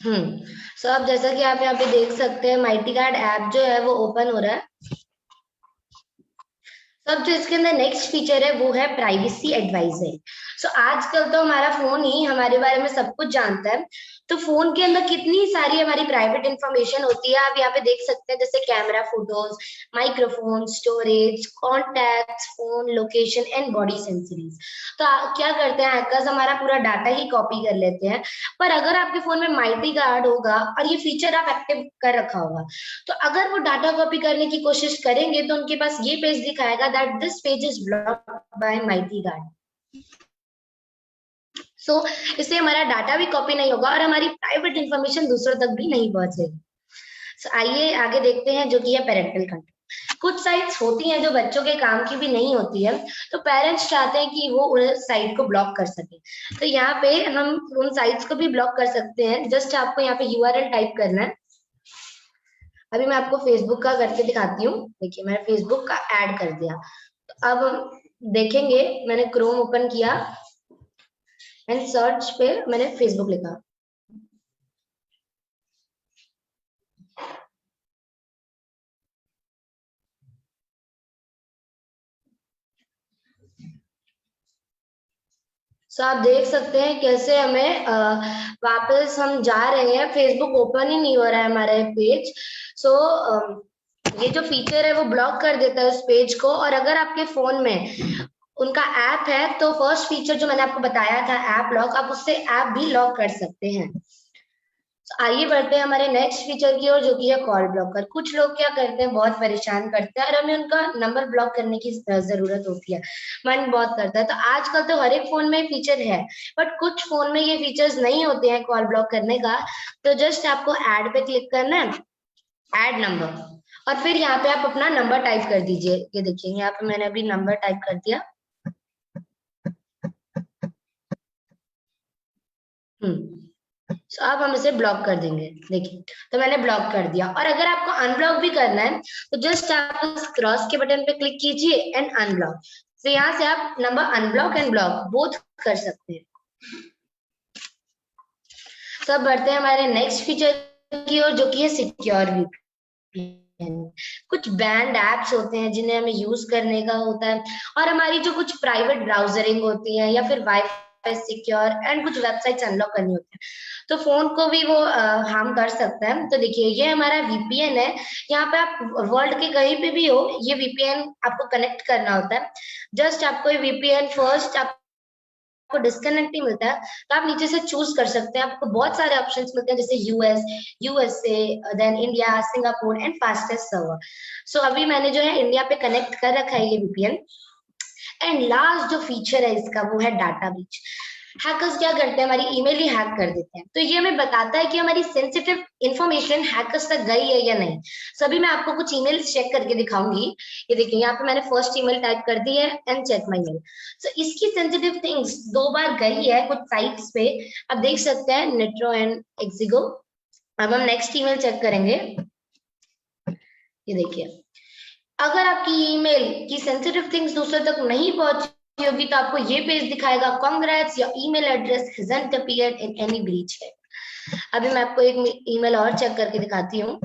सो अब जैसा कि आप यहाँ पे देख सकते हैं माइटी कार्ड ऐप जो है वो ओपन हो रहा है। अब जो इसके अंदर नेक्स्ट फीचर है वो है प्राइवेसी एडवाइजर। सो आजकल तो हमारा फोन ही हमारे बारे में सब कुछ जानता है, तो फोन के अंदर कितनी सारी हमारी प्राइवेट इंफॉर्मेशन होती है। आप यहाँ पे देख सकते हैं जैसे camera, photos, microphone, storage, contacts, phone, location and body sensors. तो क्या करते हैं हैकर्स, हमारा पूरा डाटा ही कॉपी कर लेते हैं। पर अगर आपके फोन में माइटी कार्ड होगा और ये फीचर आप एक्टिव कर रखा होगा, तो अगर वो डाटा कॉपी करने की कोशिश करेंगे तो उनके पास ये पेज दिखाएगा that this page is blocked by mighty guard. So इससे हमारा डाटा भी कॉपी नहीं होगा और हमारी प्राइवेट इंफॉर्मेशन दूसरों तक भी नहीं पहुंचेगी। So आइए आगे देखते हैं जो कि है पेरेंटल कंट्रोल। कुछ साइट्स होती हैं जो बच्चों के काम की भी नहीं होती है, तो पेरेंट्स चाहते हैं कि वो उस साइट को ब्लॉक कर सके। तो यहाँ पे हम उन साइट्स को भी ब्लॉक कर सकते हैं। जस्ट आपको यहाँ पे URL टाइप करना है। अभी मैं आपको फेसबुक का करके दिखाती हूँ। देखिए मैंने फेसबुक का ऐड कर दिया। तो अब देखेंगे मैंने क्रोम ओपन किया एंड सर्च पे मैंने फेसबुक लिखा। सो आप देख सकते हैं कैसे हमें वापस हम जा रहे हैं, फेसबुक ओपन ही नहीं हो रहा है हमारा पेज। सो ये जो फीचर है वो ब्लॉक कर देता है उस पेज को। और अगर आपके फोन में उनका ऐप है तो फर्स्ट फीचर जो मैंने आपको बताया था ऐप लॉक, आप उससे ऐप भी लॉक कर सकते हैं। आइए बढ़ते हैं हमारे नेक्स्ट फीचर की ओर जो कि है कॉल ब्लॉकर। कुछ लोग क्या करते हैं, बहुत परेशान करते हैं और हमें उनका नंबर ब्लॉक करने की जरूरत होती है, मन बहुत करता है। तो आजकल तो हर एक फोन में फीचर है, बट कुछ फोन में ये फीचर्स नहीं होते हैं कॉल ब्लॉक करने का। तो जस्ट आपको ऐड पे क्लिक करना है, ऐड नंबर, और फिर यहाँ पे आप अपना नंबर टाइप कर दीजिए। ये देखिए यहाँ पे मैंने अभी नंबर टाइप कर दिया। तो अब हम इसे ब्लॉक कर देंगे। देखिए तो मैंने ब्लॉक कर दिया। और अगर आपको अनब्लॉक भी करना है तो जस्ट आप उस क्रॉस के बटन पे क्लिक कीजिए एंड अनब्लॉक। तो यहाँ से आप number unblock and block both कर सकते हैं। तो अब बढ़ते हैं हमारे नेक्स्ट फीचर की ओर जो कि है सिक्योर VPN। कुछ बैंड एप्स होते हैं जिन्हें हमें यूज करने का होता है, और हमारी जो कुछ प्राइवेट ब्राउजरिंग होती है या फिर वाईफाई सिक्योर एंड कुछ वेबसाइट्स अनलॉक करनी होती है, तो फोन को भी वो हार्म कर सकता है। तो देखिए ये हमारा VPN है। यहाँ पे आप वर्ल्ड के कहीं पे भी हो, ये VPN आपको कनेक्ट करना होता है। जस्ट आपको ये VPN फर्स्ट आपको डिस्कनेक्ट ही मिलता है, तो आप नीचे से चूज कर सकते हैं। आपको बहुत सारे ऑप्शंस मिलते हैं जैसे US, USA, then India, Singapore and fastest server. So अभी मैंने जो है इंडिया पे कनेक्ट कर रखा है ये VPN। एंड लास्ट जो फीचर है इसका वो है डाटा ब्रीच। हैकर्स क्या करते हैं, हमारी ईमेल ही हैक कर देते हैं। तो ये हमें बताता है कि हमारी सेंसिटिव इंफॉर्मेशन हैकर्स तक गई है या नहीं। सभी मैं आपको कुछ ईमेल चेक करके दिखाऊंगी। ये देखिए यहाँ पे मैंने फर्स्ट ईमेल टाइप कर दी है एंड चेक माई मेल। सो इसकी सेंसिटिव थिंग्स 2 बार गई है कुछ साइट्स पे, आप देख सकते हैं नेट्रो एंड एक्सिगो। अब हम नेक्स्ट ईमेल चेक करेंगे। ये देखिए अगर आपकी ईमेल की सेंसिटिव थिंग्स दूसरों तक नहीं पहुंची होगी तो आपको ये पेज दिखाएगा, congrats your email address hasn't appeared in any breach है। अभी मैं आपको एक ईमेल और चेक करके दिखाती हूँ।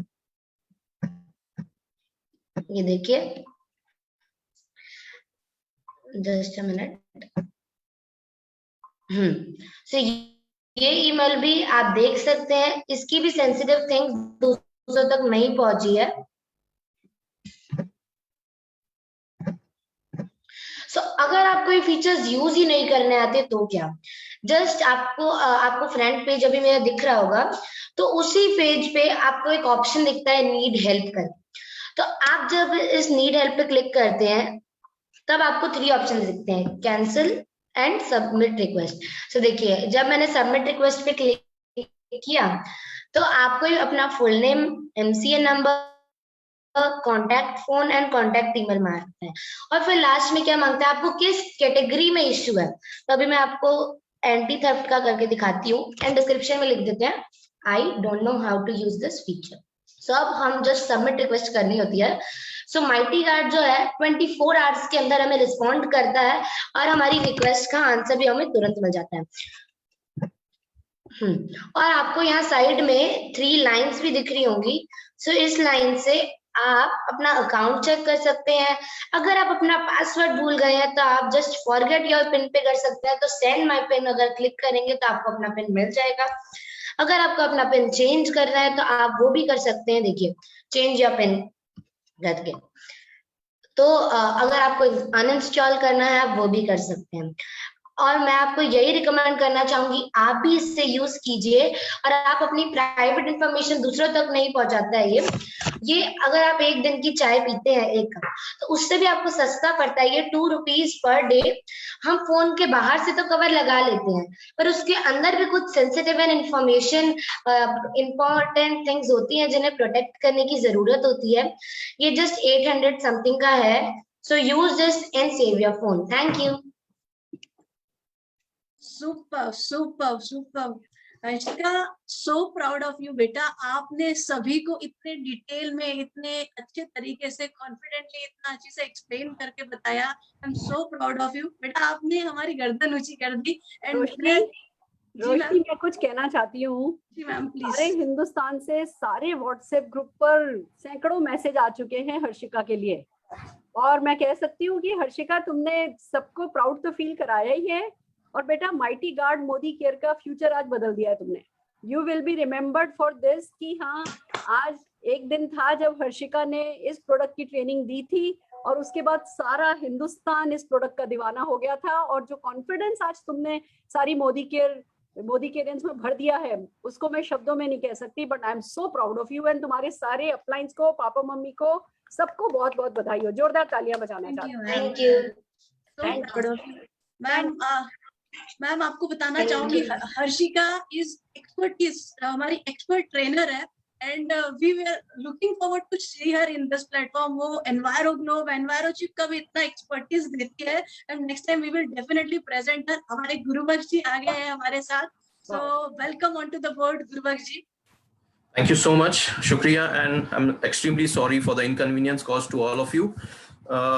ये देखिए जस्ट अ मिनट। सो ये ईमेल भी आप देख सकते हैं, इसकी भी सेंसिटिव थिंग्स दूसरों तक नहीं पहुंची है। सो अगर आपको ये फीचर्स यूज ही नहीं करने आते तो क्या, जस्ट आपको फ्रंट पेज अभी मेरा दिख रहा होगा, तो उसी पेज पे आपको एक ऑप्शन दिखता है नीड हेल्प कर। तो आप जब इस नीड हेल्प पे क्लिक करते हैं तब आपको 3 ऑप्शन दिखते हैं, कैंसिल एंड सबमिट रिक्वेस्ट। सो देखिए जब मैंने सबमिट रिक्वेस्ट पे क्लिक किया तो आपको अपना full name, MCA number, contact phone and contact email मांगता है, और फिर लास्ट में क्या मांगता है, आपको किस कैटेगरी में इश्यू है। तो अभी मैं आपको एंटी थेफ्ट का करके दिखाती हूँ एंड डिस्क्रिप्शन में लिख देते हैं I don't know how to use this feature. So अब हम जस्ट सबमिट रिक्वेस्ट करनी होती है। सो माइटी गार्ड जो है 24 आवर्स के अंदर हमें रिस्पॉन्ड करता है और हमारी रिक्वेस्ट का आंसर भी हमें तुरंत मिल जाता है। और आपको यहाँ साइड में 3 लाइन्स भी दिख रही होंगी। सो इस लाइन से आप अपना अकाउंट चेक कर सकते हैं। अगर आप अपना पासवर्ड भूल गए हैं तो आप जस्ट फॉरगेट योर पिन पे कर सकते हैं। तो सेंड माय पिन अगर क्लिक करेंगे तो आपको अपना पिन मिल जाएगा। अगर आपको अपना पिन चेंज करना है तो आप वो भी कर सकते हैं। देखिए चेंज योर पिन करके। तो अगर आपको अनइंस्टॉल करना है आप वो भी कर सकते हैं। और मैं आपको यही रिकमेंड करना चाहूंगी आप भी इससे यूज कीजिए और आप अपनी प्राइवेट इंफॉर्मेशन दूसरों तक नहीं पहुंचाता है ये अगर आप एक दिन की चाय पीते हैं एक कप तो उससे भी आपको सस्ता पड़ता है। ये 2 रुपीज पर डे। हम फोन के बाहर से तो कवर लगा लेते हैं पर उसके अंदर भी कुछ sensitive and information important things होती हैं जिन्हें प्रोटेक्ट करने की जरूरत होती है। ये जस्ट 800 समथिंग का है। So use this and save your phone. Thank you. Super super super Harshika, so proud of you बेटा। आपने सभी को इतने डिटेल में इतने अच्छे तरीके से कॉन्फिडेंटली इतना अच्छे से एक्सप्लेन करके बताया। I am so proud of you बेटा। आपने हमारी गर्दन ऊंची कर दी। एंड रोशनी मैं कुछ कहना चाहती हूँ। जी मैम प्लीज। सारे हिंदुस्तान से सारे व्हाट्सएप ग्रुप पर सैकड़ों मैसेज आ चुके हैं हर्षिका के लिए और मैं कह सकती हूँ कि हर्षिका तुमने सबको प्राउड तो फील कराया ही है। और बेटा माइटी गार्ड मोदी केयर का फ्यूचर आज बदल दिया है तुमने। You will be remembered for this कि हाँ आज एक दिन था जब हर्षिका ने इस प्रोडक्ट की ट्रेनिंग दी थी और उसके बाद सारा हिंदुस्तान इस प्रोडक्ट का दीवाना हो गया था। और जो कॉन्फिडेंस आज तुमने सारी मोदी केयरियंस में भर दिया है उसको मैं शब्दों में नहीं कह सकती। But I am so proud of you and तुम्हारे सारे अपलाइंस को पापा मम्मी को सबको बहुत बहुत बधाई हो। जोरदार तालियां बजाना चाहती हूँ। Thank you. Thank you ma'am. आपको बताना चाहूंगी हर्षिका इज हमारी एक्सपर्ट ट्रेनर है and we were looking forward to see her in this platform. वो एनवायरो चिप का भी इतना एक्सपर्टीज देती है and next time we will definitely present her. हमारे गुरुबख्श जी आ गए हैं हमारे साथ। So welcome on to the board Gurbaksh ji. Thank you so much, शुक्रिया, and I'm extremely sorry for the inconvenience caused to all of you.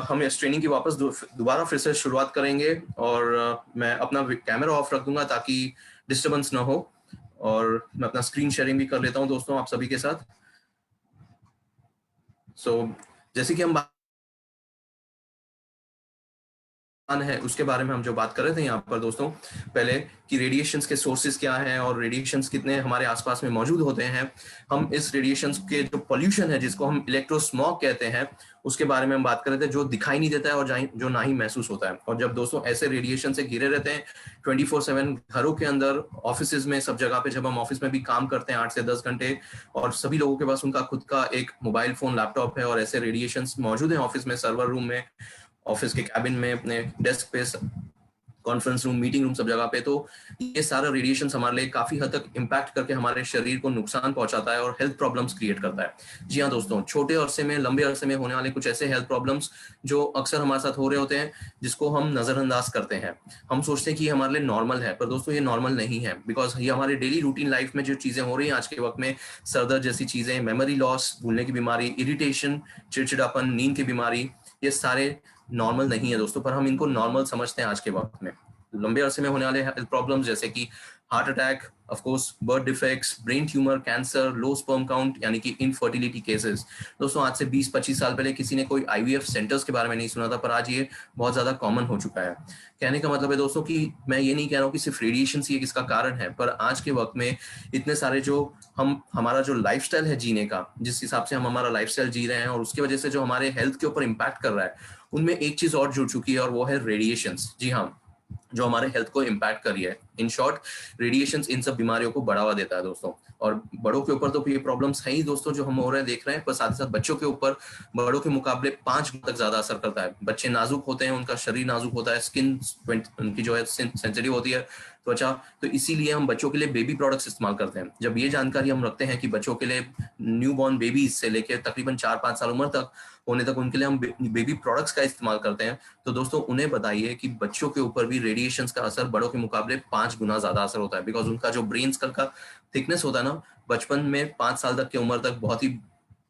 हम इस ट्रेनिंग की वापस दोबारा फिर से शुरुआत करेंगे और मैं अपना कैमरा ऑफ रख दूंगा ताकि डिस्टरबेंस ना हो और मैं अपना स्क्रीन शेयरिंग भी कर लेता हूं दोस्तों आप सभी के साथ। जैसे कि हम है उसके बारे में हम जो बात कर रहे थे यहाँ पर दोस्तों पहले कि रेडिएशंस के सोर्सेज क्या हैं और रेडिएशंस कितने हमारे आसपास में मौजूद होते हैं। हम इस रेडिएशंस के जो पोल्यूशन है जिसको हम इलेक्ट्रोस्मॉग कहते हैं उसके बारे में हम बात कर रहे थे जो दिखाई नहीं देता है और जो ना ही महसूस होता है। और जब दोस्तों ऐसे रेडिएशन से घिरे रहते हैं 24/7 घरों के अंदर, ऑफिस में, सब जगह पे जब हम ऑफिस में भी काम करते हैं 8 से 10 घंटे और सभी लोगों के पास उनका खुद का एक मोबाइल फोन लैपटॉप है और ऐसे रेडिएशंस मौजूद हैं ऑफिस में, सर्वर रूम में, ऑफिस के कैबिन में, अपने डेस्क पे, कॉन्फ्रेंस रूम, मीटिंग रूम, सब जगह पे। तो ये सारा रेडिएशन हमारे लिए काफी हद तक इम्पैक्ट करके हमारे शरीर को नुकसान पहुंचाता है और हेल्थ प्रॉब्लम्स क्रिएट करता है। जी हाँ दोस्तों, छोटे अरसे में, लंबे अरसे में होने वाले कुछ ऐसे हेल्थ प्रॉब्लम्स जो अक्सर हमारे साथ हो रहे होते हैं जिसको हम नजरअंदाज करते हैं। हम सोचते हैं कि हमारे लिए नॉर्मल है, पर दोस्तों ये नॉर्मल नहीं है। बिकॉज ये हमारे डेली रूटीन लाइफ में जो चीजें हो रही हैं आज के वक्त में, सरदर्द जैसी चीजें, मेमोरी लॉस, भूलने की बीमारी, इरिटेशन, चिड़चिड़ापन, नींद की बीमारी, ये सारे नॉर्मल नहीं है दोस्तों, पर हम इनको नॉर्मल समझते हैं आज के वक्त में। लंबे अरसे में होने वाले हेल्थ प्रॉब्लम्स जैसे कि heart attack, of course birth defects, brain tumour, cancer, low sperm count यानी कि इनफर्टिलिटी केसेस। दोस्तों आज से 20-25 साल पहले किसी ने कोई IVF सेंटर्स के बारे में नहीं सुना था, पर आज ये बहुत ज्यादा कॉमन हो चुका है। कहने का मतलब है दोस्तों कि मैं ये नहीं कह रहा हूँ कि सिर्फ रेडिएशन ही इसका कारण है, पर आज के वक्त में इतने सारे जो हमारा जो लाइफस्टाइल है जीने का, जिस हिसाब से हम हमारा लाइफस्टाइल जी रहे हैं और उसकी वजह से जो हमारे हेल्थ के ऊपर इम्पैक्ट कर रहा है, उनमें एक चीज और जुड़ चुकी है और वो है रेडिएशंस। जी हाँ, जो हमारे हेल्थ को इम्पैक्ट कर रही है। इन शॉर्ट, रेडिएशंस इन सब बीमारियों को बढ़ावा देता है दोस्तों। और बड़ों के ऊपर तो ये प्रॉब्लम्स है ही दोस्तों जो हम हो रहे हैं, देख रहे हैं, पर साथ ही साथ बच्चों के ऊपर बड़ों के मुकाबले 5 गुना तक ज्यादा असर करता है। बच्चे नाजुक होते हैं, उनका शरीर नाजुक होता है, स्किन उनकी जो है सेंसिटिव होती है, त्वचा, तो इसीलिए हम बच्चों के लिए बेबी प्रोडक्ट्स इस्तेमाल करते हैं। जब ये जानकारी हम रखते हैं कि बच्चों के लिए न्यू बॉर्न बेबीज से लेकर तकरीबन 4-5 साल उम्र तक होने तक उनके लिए हम बेबी प्रोडक्ट्स का इस्तेमाल करते हैं, तो दोस्तों उन्हें बताइए कि बच्चों के ऊपर भी रेडिएशन का असर बड़ों के मुकाबले 5 गुना ज्यादा असर होता है। बिकॉज उनका जो ब्रेन स्कल का थिकनेस होता है ना, बचपन में 5 साल तक की उम्र तक बहुत ही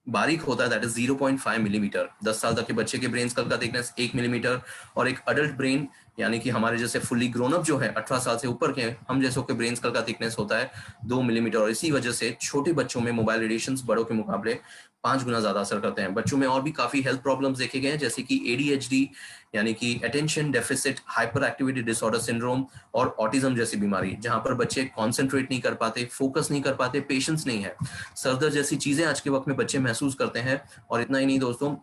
बारीक होता है, दैट इज 0.5 मिलीमीटर। 10 साल तक के बच्चे के ब्रेन स्कल का थिकनेस 1 मिलीमीटर, और एक अडल्ट ब्रेन यानी कि हमारे जैसे फुल्ली ग्रोन अप जो है 18 साल से ऊपर के हम जैसों के ब्रेन स्कल का थिकनेस होता है 2 मिलीमीटर। और इसी वजह से छोटे बच्चों में मोबाइल रेडिएशंस बड़ों के मुकाबले 5 गुना ज्यादा असर करते हैं। बच्चों में और भी काफी हेल्थ प्रॉब्लम्स देखे गए हैं, जैसे कि ADHD यानी कि attention deficit hyper activity disorder syndrome, और ऑटिज्म जैसी बीमारी, जहां पर बच्चे कॉन्सेंट्रेट नहीं कर पाते, फोकस नहीं कर पाते, पेशेंस नहीं है, सरदर्द जैसी चीजें आज के वक्त में बच्चे महसूस करते हैं। और इतना ही नहीं दोस्तों,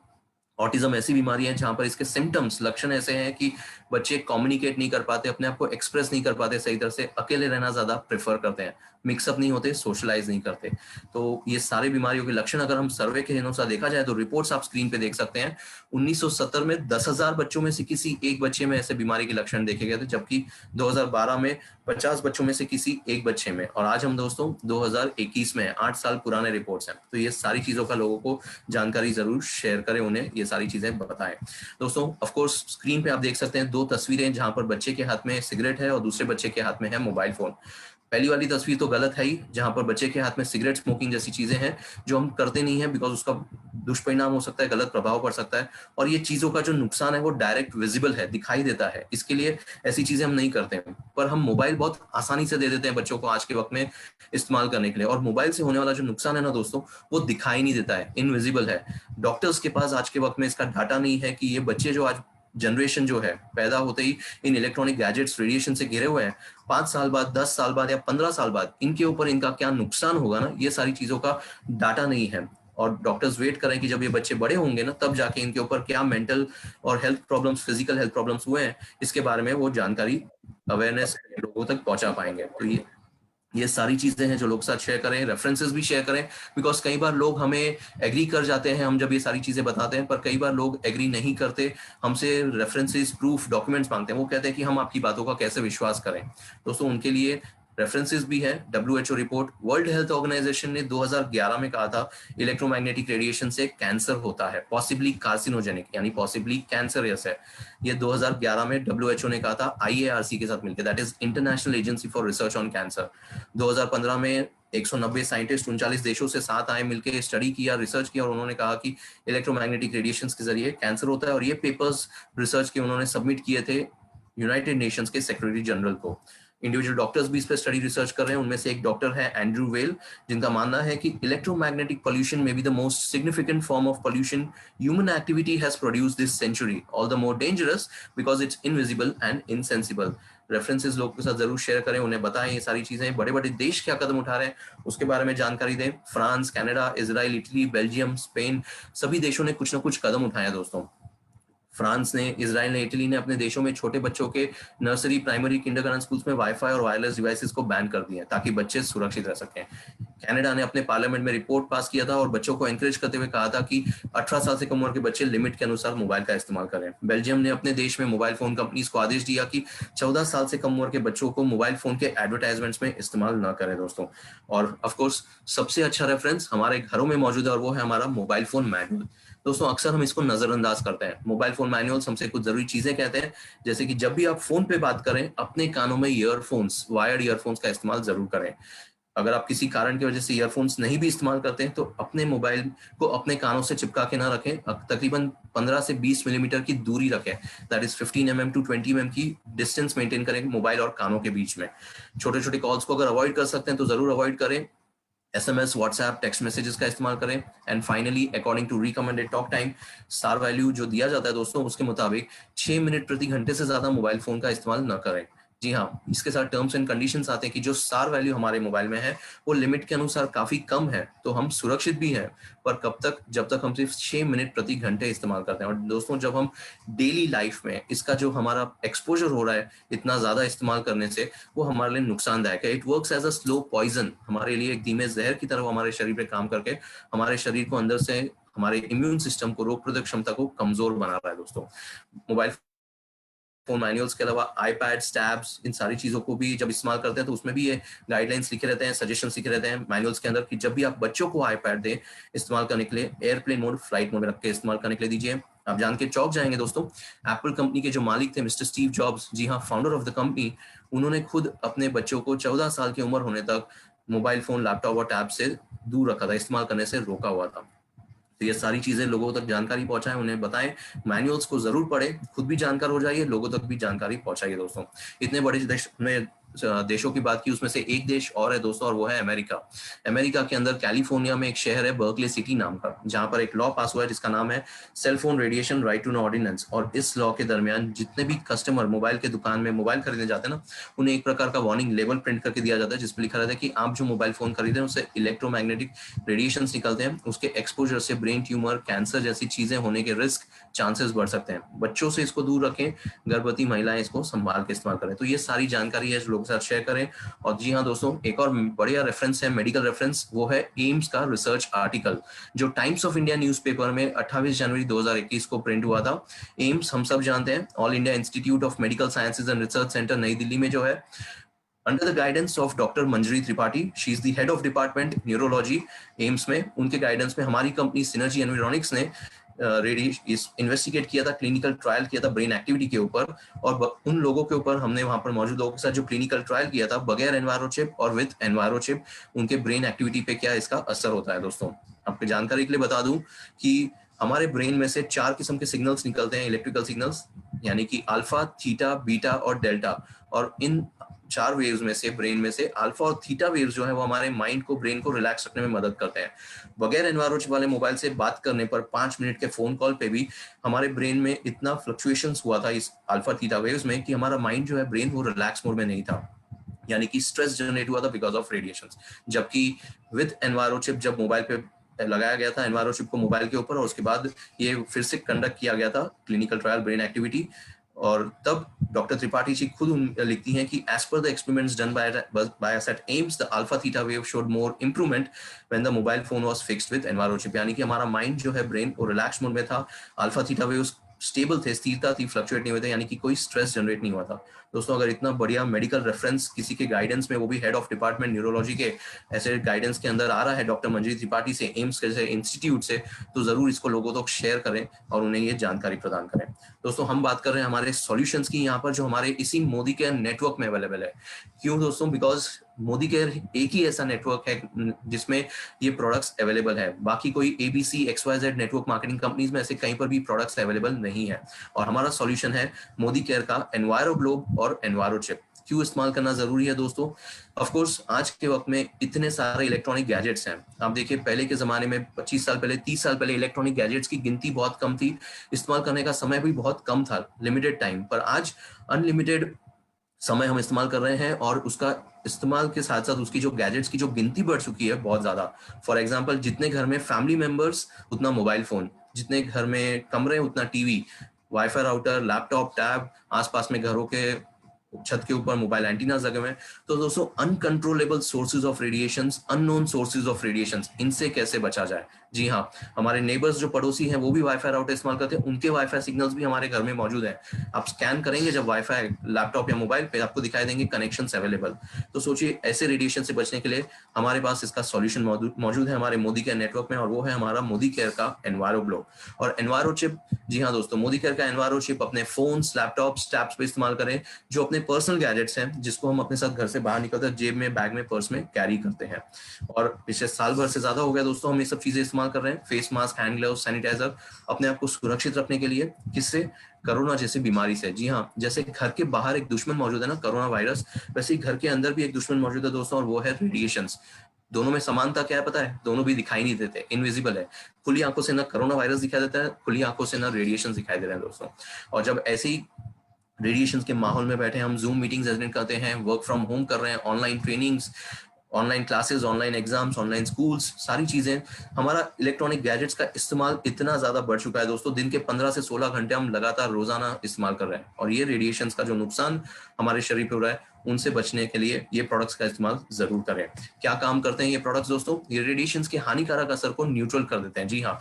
ऑटिज्म ऐसी बीमारी है जहां पर इसके सिम्टम्स, लक्षण ऐसे हैं कि बच्चे कम्युनिकेट नहीं कर पाते, अपने आप को एक्सप्रेस नहीं कर पाते सही तरह से, अकेले रहना ज्यादा प्रेफर करते हैं, मिक्सअप नहीं होते, सोशलाइज नहीं करते। तो ये सारी बीमारियों के लक्षण अगर हम सर्वे के अनुसार देखा जाए तो रिपोर्ट्स आप स्क्रीन पे देख सकते हैं। 1970 में 10,000 बच्चों में से किसी एक बच्चे में ऐसे बीमारी के लक्षण देखे गए थे, जबकि 2012 में 50 बच्चों में से किसी एक बच्चे में, और आज हम दोस्तों 2021 में 8 साल पुराने रिपोर्ट्स हैं। तो ये सारी चीजों का लोगों को जानकारी जरूर शेयर करें, उन्हें ये सारी चीजें बताएं। दोस्तों ऑफ कोर्स स्क्रीन पे आप देख सकते हैं 2 तस्वीरें, जहां पर बच्चे के हाथ में सिगरेट है और दूसरे बच्चे के हाथ में है मोबाइल फोन। पहली वाली तस्वीर तो गलत है ही, जहां पर बच्चे के हाथ में सिगरेट स्मोकिंग जैसी चीजें हैं जो हम करते नहीं है, बिकॉज उसका दुष्परिणाम हो सकता है, गलत प्रभाव पड़ सकता है, और ये चीजों का जो नुकसान है वो डायरेक्ट विजिबल है, दिखाई देता है, इसके लिए ऐसी चीजें हम नहीं करते हैं। पर हम मोबाइल बहुत आसानी से दे देते हैं बच्चों को आज के वक्त में इस्तेमाल करने के लिए, और मोबाइल से होने वाला जो नुकसान है ना दोस्तों, वो दिखाई नहीं देता है, इनविजिबल है। डॉक्टर्स के पास आज के वक्त में इसका डाटा नहीं है कि ये बच्चे जो आज जनरेशन जो है पैदा होते ही इन इलेक्ट्रॉनिक गैजेट्स रेडिएशन से घिरे हुए हैं, 5 साल बाद, 10 साल बाद या 15 साल बाद इनके ऊपर इनका क्या नुकसान होगा ना, ये सारी चीजों का डाटा नहीं है। और डॉक्टर्स वेट करें कि जब ये बच्चे बड़े होंगे ना, तब जाके इनके ऊपर क्या मेंटल और health problems, physical health problems हुए हैं, इसके बारे में वो जानकारी, अवेयरनेस लोगों तक पहुंचा पाएंगे। तो ये सारी चीजें हैं जो लोग साथ शेयर करें, रेफरेंसेस भी शेयर करें, बिकॉज कई बार लोग हमें एग्री कर जाते हैं हम जब ये सारी चीजें बताते हैं, पर कई बार लोग एग्री नहीं करते, हमसे रेफरेंसेस, प्रूफ, डॉक्यूमेंट्स मांगते हैं। वो कहते हैं कि हम आपकी बातों का कैसे विश्वास करें। दोस्तों उनके लिए रेफरेंसेस भी है। WHO report, World Health Organisation ने 2011 में कहा था इलेक्ट्रोमैग्नेटिक रेडिएशन से कैंसर होता है, पॉसिबली कार्सिनोजेनिक यानी पॉसिबली कैंसरियस है। ये 2011 में WHO ने कहा था IARC के साथ मिलकर, that is international agency for research on cancer. 2015 में 190 साइंटिस्ट 39 देशों से साथ आए, मिलकर स्टडी किया, रिसर्च किया, और उन्होंने कहा कि इलेक्ट्रोमैग्नेटिक रेडिएशंस के जरिए कैंसर होता है। और ये पेपर्स रिसर्च के उन्होंने सबमिट किए थे यूनाइटेड नेशंस के सेक्रेटरी जनरल को। इंडिविजुअल डॉक्टर्स भी इस पर स्टडी रिसर्च कर रहे हैं। उनमें से एक डॉक्टर है एंड्रू वेल, जिनका मानना है कि इलेक्ट्रोमैग्नेटिक पोल्यूशन में be the most significant form of pollution human activity has produced this century, all the more dangerous because it's invisible and insensible. References लोगों के साथ जरूर शेयर करें, उन्हें बताएं ये सारी चीजें। बड़े बड़े देश क्या कदम उठा रहे हैं उसके बारे में जानकारी दें। France, Canada, Israel, Italy, Belgium, Spain, सभी देशों ने कुछ ना कुछ कदम उठाया दोस्तों। फ्रांस ने, इजराइल ने, इटली ने अपने देशों में छोटे बच्चों के नर्सरी, प्राइमरी, किंडरगार्टन स्कूल्स में वाईफाई और वायरलेस डिवाइसेस को बैन कर दिया ताकि बच्चे सुरक्षित रह सकें। कनाडा ने अपने पार्लियामेंट में रिपोर्ट पास किया था और बच्चों को एनकरेज करते हुए कहा था कि 18 साल से कम उम्र के बच्चे लिमिट के अनुसार मोबाइल का इस्तेमाल करें। बेल्जियम ने अपने देश में मोबाइल फोन कंपनीज को आदेश दिया कि 14 साल से कम उम्र के बच्चों को मोबाइल फोन के एडवर्टाइजमेंट्स में इस्तेमाल न करें दोस्तों। और ऑफकोर्स सबसे अच्छा रेफरेंस हमारे घरों में मौजूद है और वो है हमारा मोबाइल फोन मैनुअल। दोस्तों अक्सर हम इसको नजरअंदाज करते हैं। मोबाइल फोन मैनुअल्स हमसे कुछ जरूरी चीजें कहते हैं, जैसे कि जब भी आप फोन पे बात करें अपने कानों में ईयरफोन्स, वायर्ड ईयरफोन्स का इस्तेमाल जरूर करें। अगर आप किसी कारण की वजह से ईयरफोन्स नहीं भी इस्तेमाल करते हैं तो अपने मोबाइल को अपने कानों से चिपका के ना रखें, तकरीबन 15 से 20 मिलीमीटर की दूरी रखें, that is 15 mm to 20 mm की डिस्टेंस मेंटेन करें मोबाइल और कानों के बीच में। छोटे छोटे कॉल्स को अगर अवॉइड कर सकते हैं तो जरूर अवॉइड करें। SMS, WhatsApp, टेक्स्ट मैसेजेस का इस्तेमाल करें। And finally according to recommended talk time, star value जो दिया जाता है दोस्तों उसके मुताबिक 6 मिनट प्रति घंटे से ज्यादा मोबाइल फोन का इस्तेमाल न करें। जी हाँ, इसके साथ टर्म्स एंड कंडीशंस आते हैं कि जो स्टार वैल्यू हमारे मोबाइल में है वो लिमिट के अनुसार काफी कम है, तो हम सुरक्षित भी हैं, पर कब तक, जब तक हम सिर्फ 6 मिनट प्रति घंटे इस्तेमाल करते हैं। और दोस्तों जब हम डेली लाइफ में इसका जो हमारा एक्सपोजर हो रहा है इतना ज्यादा इस्तेमाल करने से, वो हमारे लिए नुकसानदायक है। It works as a slow poison, हमारे लिए एक धीमे जहर की तरह हमारे शरीर पे काम करके हमारे शरीर को अंदर से, हमारे इम्यून सिस्टम को, रोग प्रतिरोधक क्षमता को कमजोर बना रहा है दोस्तों। मोबाइल फोन मैनुअल्स के अलावा आईपैड्स, टैब्स, इन सारी चीजों को भी जब इस्तेमाल करते हैं तो उसमें भी ये गाइडलाइंस लिखे रहते हैं, सजेशंस लिखे रहते हैं मैनुअल्स के अंदर कि जब भी आप बच्चों को आईपैड दें इस्तेमाल करने के लिए एयरप्लेन मोड, फ्लाइट मोड में रख के इस्तेमाल करने के लिए दीजिए। आप जान के चौंक जाएंगे दोस्तों, एप्पल कंपनी के जो मालिक थे मिस्टर स्टीव जॉब्स, जी हाँ, फाउंडर ऑफ द कंपनी, उन्होंने खुद अपने बच्चों को 14 साल की उम्र होने तक मोबाइल फोन, लैपटॉप और टैब से दूर रखा था, इस्तेमाल करने से रोका हुआ था। तो ये सारी चीजें लोगों तक जानकारी पहुंचाएं, उन्हें बताएं, मैनुअल्स को जरूर पढ़ें, खुद भी जानकार हो जाइए, लोगों तक भी जानकारी पहुंचाइए दोस्तों। इतने बड़े देश में देशों की बात की, उसमें से एक देश और है दोस्तों, और वो है अमेरिका। अमेरिका के अंदर कैलिफोर्निया में एक शहर है बर्कले सिटी नाम का, जहां पर एक लॉ पास हुआ है जिसका नाम है cell phone radiation right to know ordinance. और इस लॉ के दरमियान जितने भी कस्टमर मोबाइल के दुकान में मोबाइल खरीदने जाते हैं ना, उन्हें एक प्रकार का वार्निंग लेबल प्रिंट करके दिया जाता है जिसमें लिखा रहता है कि आप जो मोबाइल फोन खरीदे हैं उससे इलेक्ट्रोमैग्नेटिक रेडिएशन निकलते हैं, उसके एक्सपोजर से ब्रेन ट्यूमर, कैंसर जैसी चीजें होने के रिस्क, चांसेस बढ़ सकते हैं। बच्चों से इसको दूर रखें, गर्भवती महिलाएं इसको संभाल के इस्तेमाल करें। तो ये सारी जानकारी है जो लोगों के साथ शेयर करें। और जी हाँ दोस्तों, एक और बढ़िया रेफरेंस है, मेडिकल रेफरेंस, वो है एम्स का रिसर्च आर्टिकल जो टाइम्स ऑफ इंडिया न्यूज़पेपर में 28 जनवरी 2021 को प्रिंट हुआ था। एम्स हम सब जानते हैं, all India institute of medical sciences and research centre, नई दिल्ली में जो है, under the guidance of doctor Manjari Tripathi, she is the head of department neurology AIIMS में। उनके गाइडेंस में हमारी कंपनी सिनर्जी एनवायरॉनिक्स ने इन्वेस्टिगेट किया था, क्लिनिकल ट्रायल किया था ब्रेन एक्टिविटी के ऊपर, और उन लोगों के ऊपर हमने वहां पर मौजूद लोगों के साथ जो क्लिनिकल ट्रायल किया था बगैर एनवायरोचिप और विद एनवायरोचिप, उनके ब्रेन एक्टिविटी पे क्या इसका असर होता है। दोस्तों आपकी जानकारी के लिए बता दूं कि हमारे ब्रेन में से 4 किस्म के सिग्नल्स निकलते हैं, इलेक्ट्रिकल सिग्नल्स, यानी कि अल्फा, थीटा, बीटा और डेल्टा। और इन 4 वेव्स में से, ब्रेन में से अल्फा और थीटा वेव्स जो है वो हमारे माइंड को, ब्रेन को रिलैक्स रखने में मदद करते हैं। बगैर एनवायरोचिप वाले मोबाइल से बात करने पर 5 मिनट के फोन कॉल पे भी हमारे ब्रेन में इतना फ्लक्चुएशंस हुआ था इस अल्फा थीटा वेव्स में कि हमारा माइंड जो है, ब्रेन, वो रिलैक्स मोड में नहीं था, यानी कि स्ट्रेस जनरेट हुआ था बिकॉज ऑफ रेडिएशंस। जबकि विद एनवायरोचिप जब मोबाइल पे लगाया गया था एनवायरोचिप को मोबाइल के ऊपर, और उसके बाद ये फिर से कंडक्ट किया गया था क्लिनिकल ट्रायल ब्रेन एक्टिविटी, और तब डॉक्टर त्रिपाठी जी खुद लिखती हैं कि एज पर the experiments done by us at AIIMS, the alpha theta wave showed more improvement when the mobile phone was fixed with Envirochip. यानी कि हमारा माइंड जो है, ब्रेन, वो रिलैक्स मोड में था, अल्फा थीटा वेव्स स्टेबल थे, स्थिरता थी, फ्लक्चुएट नहीं हुए थे, यानी कि कोई स्ट्रेस जनरेट नहीं हुआ था। दोस्तों अगर इतना बढ़िया मेडिकल रेफरेंस किसी के गाइडेंस में, वो भी हेड ऑफ डिपार्टमेंट न्यूरोलॉजी के ऐसे गाइडेंस के अंदर आ रहा है डॉक्टर मंजरी त्रिपाठी से, एम्स के इंस्टीट्यूट से, तो जरूर इसको लोगों तक शेयर करें और उन्हें ये जानकारी प्रदान करें। दोस्तों हम बात कर रहे हैं हमारे सॉल्यूशंस की यहाँ पर, जो हमारे इसी मोदी केयर नेटवर्क में अवेलेबल है। क्यों दोस्तों? बिकॉज मोदी केयर एक ही ऐसा नेटवर्क है जिसमें ये प्रोडक्ट्स अवेलेबल है। बाकी कोई ABC, XYZ network marketing companies में ऐसे कहीं पर भी प्रोडक्ट्स अवेलेबल नहीं है। और हमारा सॉल्यूशन है मोदी केयर का एनवायरो ग्लोब और एनवायरोचिप। क्यों इस्तेमाल करना जरूरी है दोस्तों? ऑफ कोर्स आज के वक्त में इतने सारे इलेक्ट्रॉनिक गैजेट्स हैं। आप देखिए पहले के जमाने में 25 साल पहले, 30 साल पहले इलेक्ट्रॉनिक गैजेट्स की गिनती बहुत कम थी, इस्तेमाल करने का समय भी बहुत कम था, लिमिटेड टाइम। पर आज अनलिमिटेड समय हम इस्तेमाल कर रहे हैं, और उसका इस्तेमाल के साथ साथ उसकी जो गैजेट्स की जो गिनती बढ़ चुकी है बहुत ज्यादा। फॉर एग्जांपल, जितने घर में फैमिली मेंबर्स उतना मोबाइल फोन, जितने घर में कमरे उतना TV, wifi router, laptop, tab, आसपास में घरों के छत के ऊपर मोबाइल एंटीनास लगे हुए हैं। तो दोस्तों uncontrollable sources of radiations, unknown sources of radiations, इनसे कैसे बचा जाए? जी हाँ, हमारे नेबर्स जो पड़ोसी हैं वो भी वाईफाई राउटर इस्तेमाल करते हैं, उनके वाईफाई सिग्नल्स भी हमारे घर में मौजूद हैं। आप स्कैन करेंगे जब वाईफाई लैपटॉप या मोबाइल पे, आपको दिखाई देंगे कनेक्शंस अवेलेबल। तो सोचिए ऐसे रेडिएशन से बचने के लिए हमारे पास इसका सॉल्यूशन मौजूद है हमारे मोदी केयर नेटवर्क में, और वो है हमारा मोदी केयर का एनवायरो ग्लो और एनवायरो चिप। जी हाँ दोस्तों, मोदी केयर का एनवायरो चिप अपने फोन्स, लैपटॉप्स, टैब्स पे इस्तेमाल करें, जो अपने पर्सनल गैजेट्स हैं जिसको हम अपने साथ घर से बाहर निकलते हैं, जेब में, बैग में, पर्स में कैरी करते हैं। और पिछले साल भर से ज्यादा हो गया दोस्तों हम ये सब चीजें इस्तेमाल कर रहे हैं। Face mask, hand gloves, sanitiser, अपने आप को सुरक्षित रखने के लिए। किससे? कोरोना जैसी बीमारी से। जी हाँ, जैसे घर के बाहर एक दुश्मन मौजूद है ना, कोरोना वायरस, वैसे ही घर के अंदर भी एक दुश्मन मौजूद है दोस्तों, और वो है रेडिएशंस। दोनों में समानता क्या है पता है? दोनों भी दिखाई नहीं देते, इनविजिबल है। खुली आंखों से ना कोरोना वायरस दिखाई देता है, खुली आंखों से ना रेडिएशन दिखाई दे रहे हैं दोस्तों। और जब ऐसे ही रेडिएशन के माहौल में बैठे हम जूम मीटिंग्स अटेंड करते हैं, वर्क फ्रॉम होम कर रहे हैं, online trainings, online classes, online exams, online schools, सारी चीजें, हमारा इलेक्ट्रॉनिक गैजेट्स का इस्तेमाल इतना ज्यादा बढ़ चुका है दोस्तों। दिन के 15 से 16 घंटे हम लगातार रोजाना इस्तेमाल कर रहे हैं, और ये रेडिएशंस का जो नुकसान हमारे शरीर पे हो रहा है, उनसे बचने के लिए ये प्रोडक्ट्स का इस्तेमाल जरूर करें। क्या काम करते हैं ये प्रोडक्ट्स दोस्तों? ये रेडिएशंस के हानिकारक असर को न्यूट्रल कर देते हैं। जी हाँ,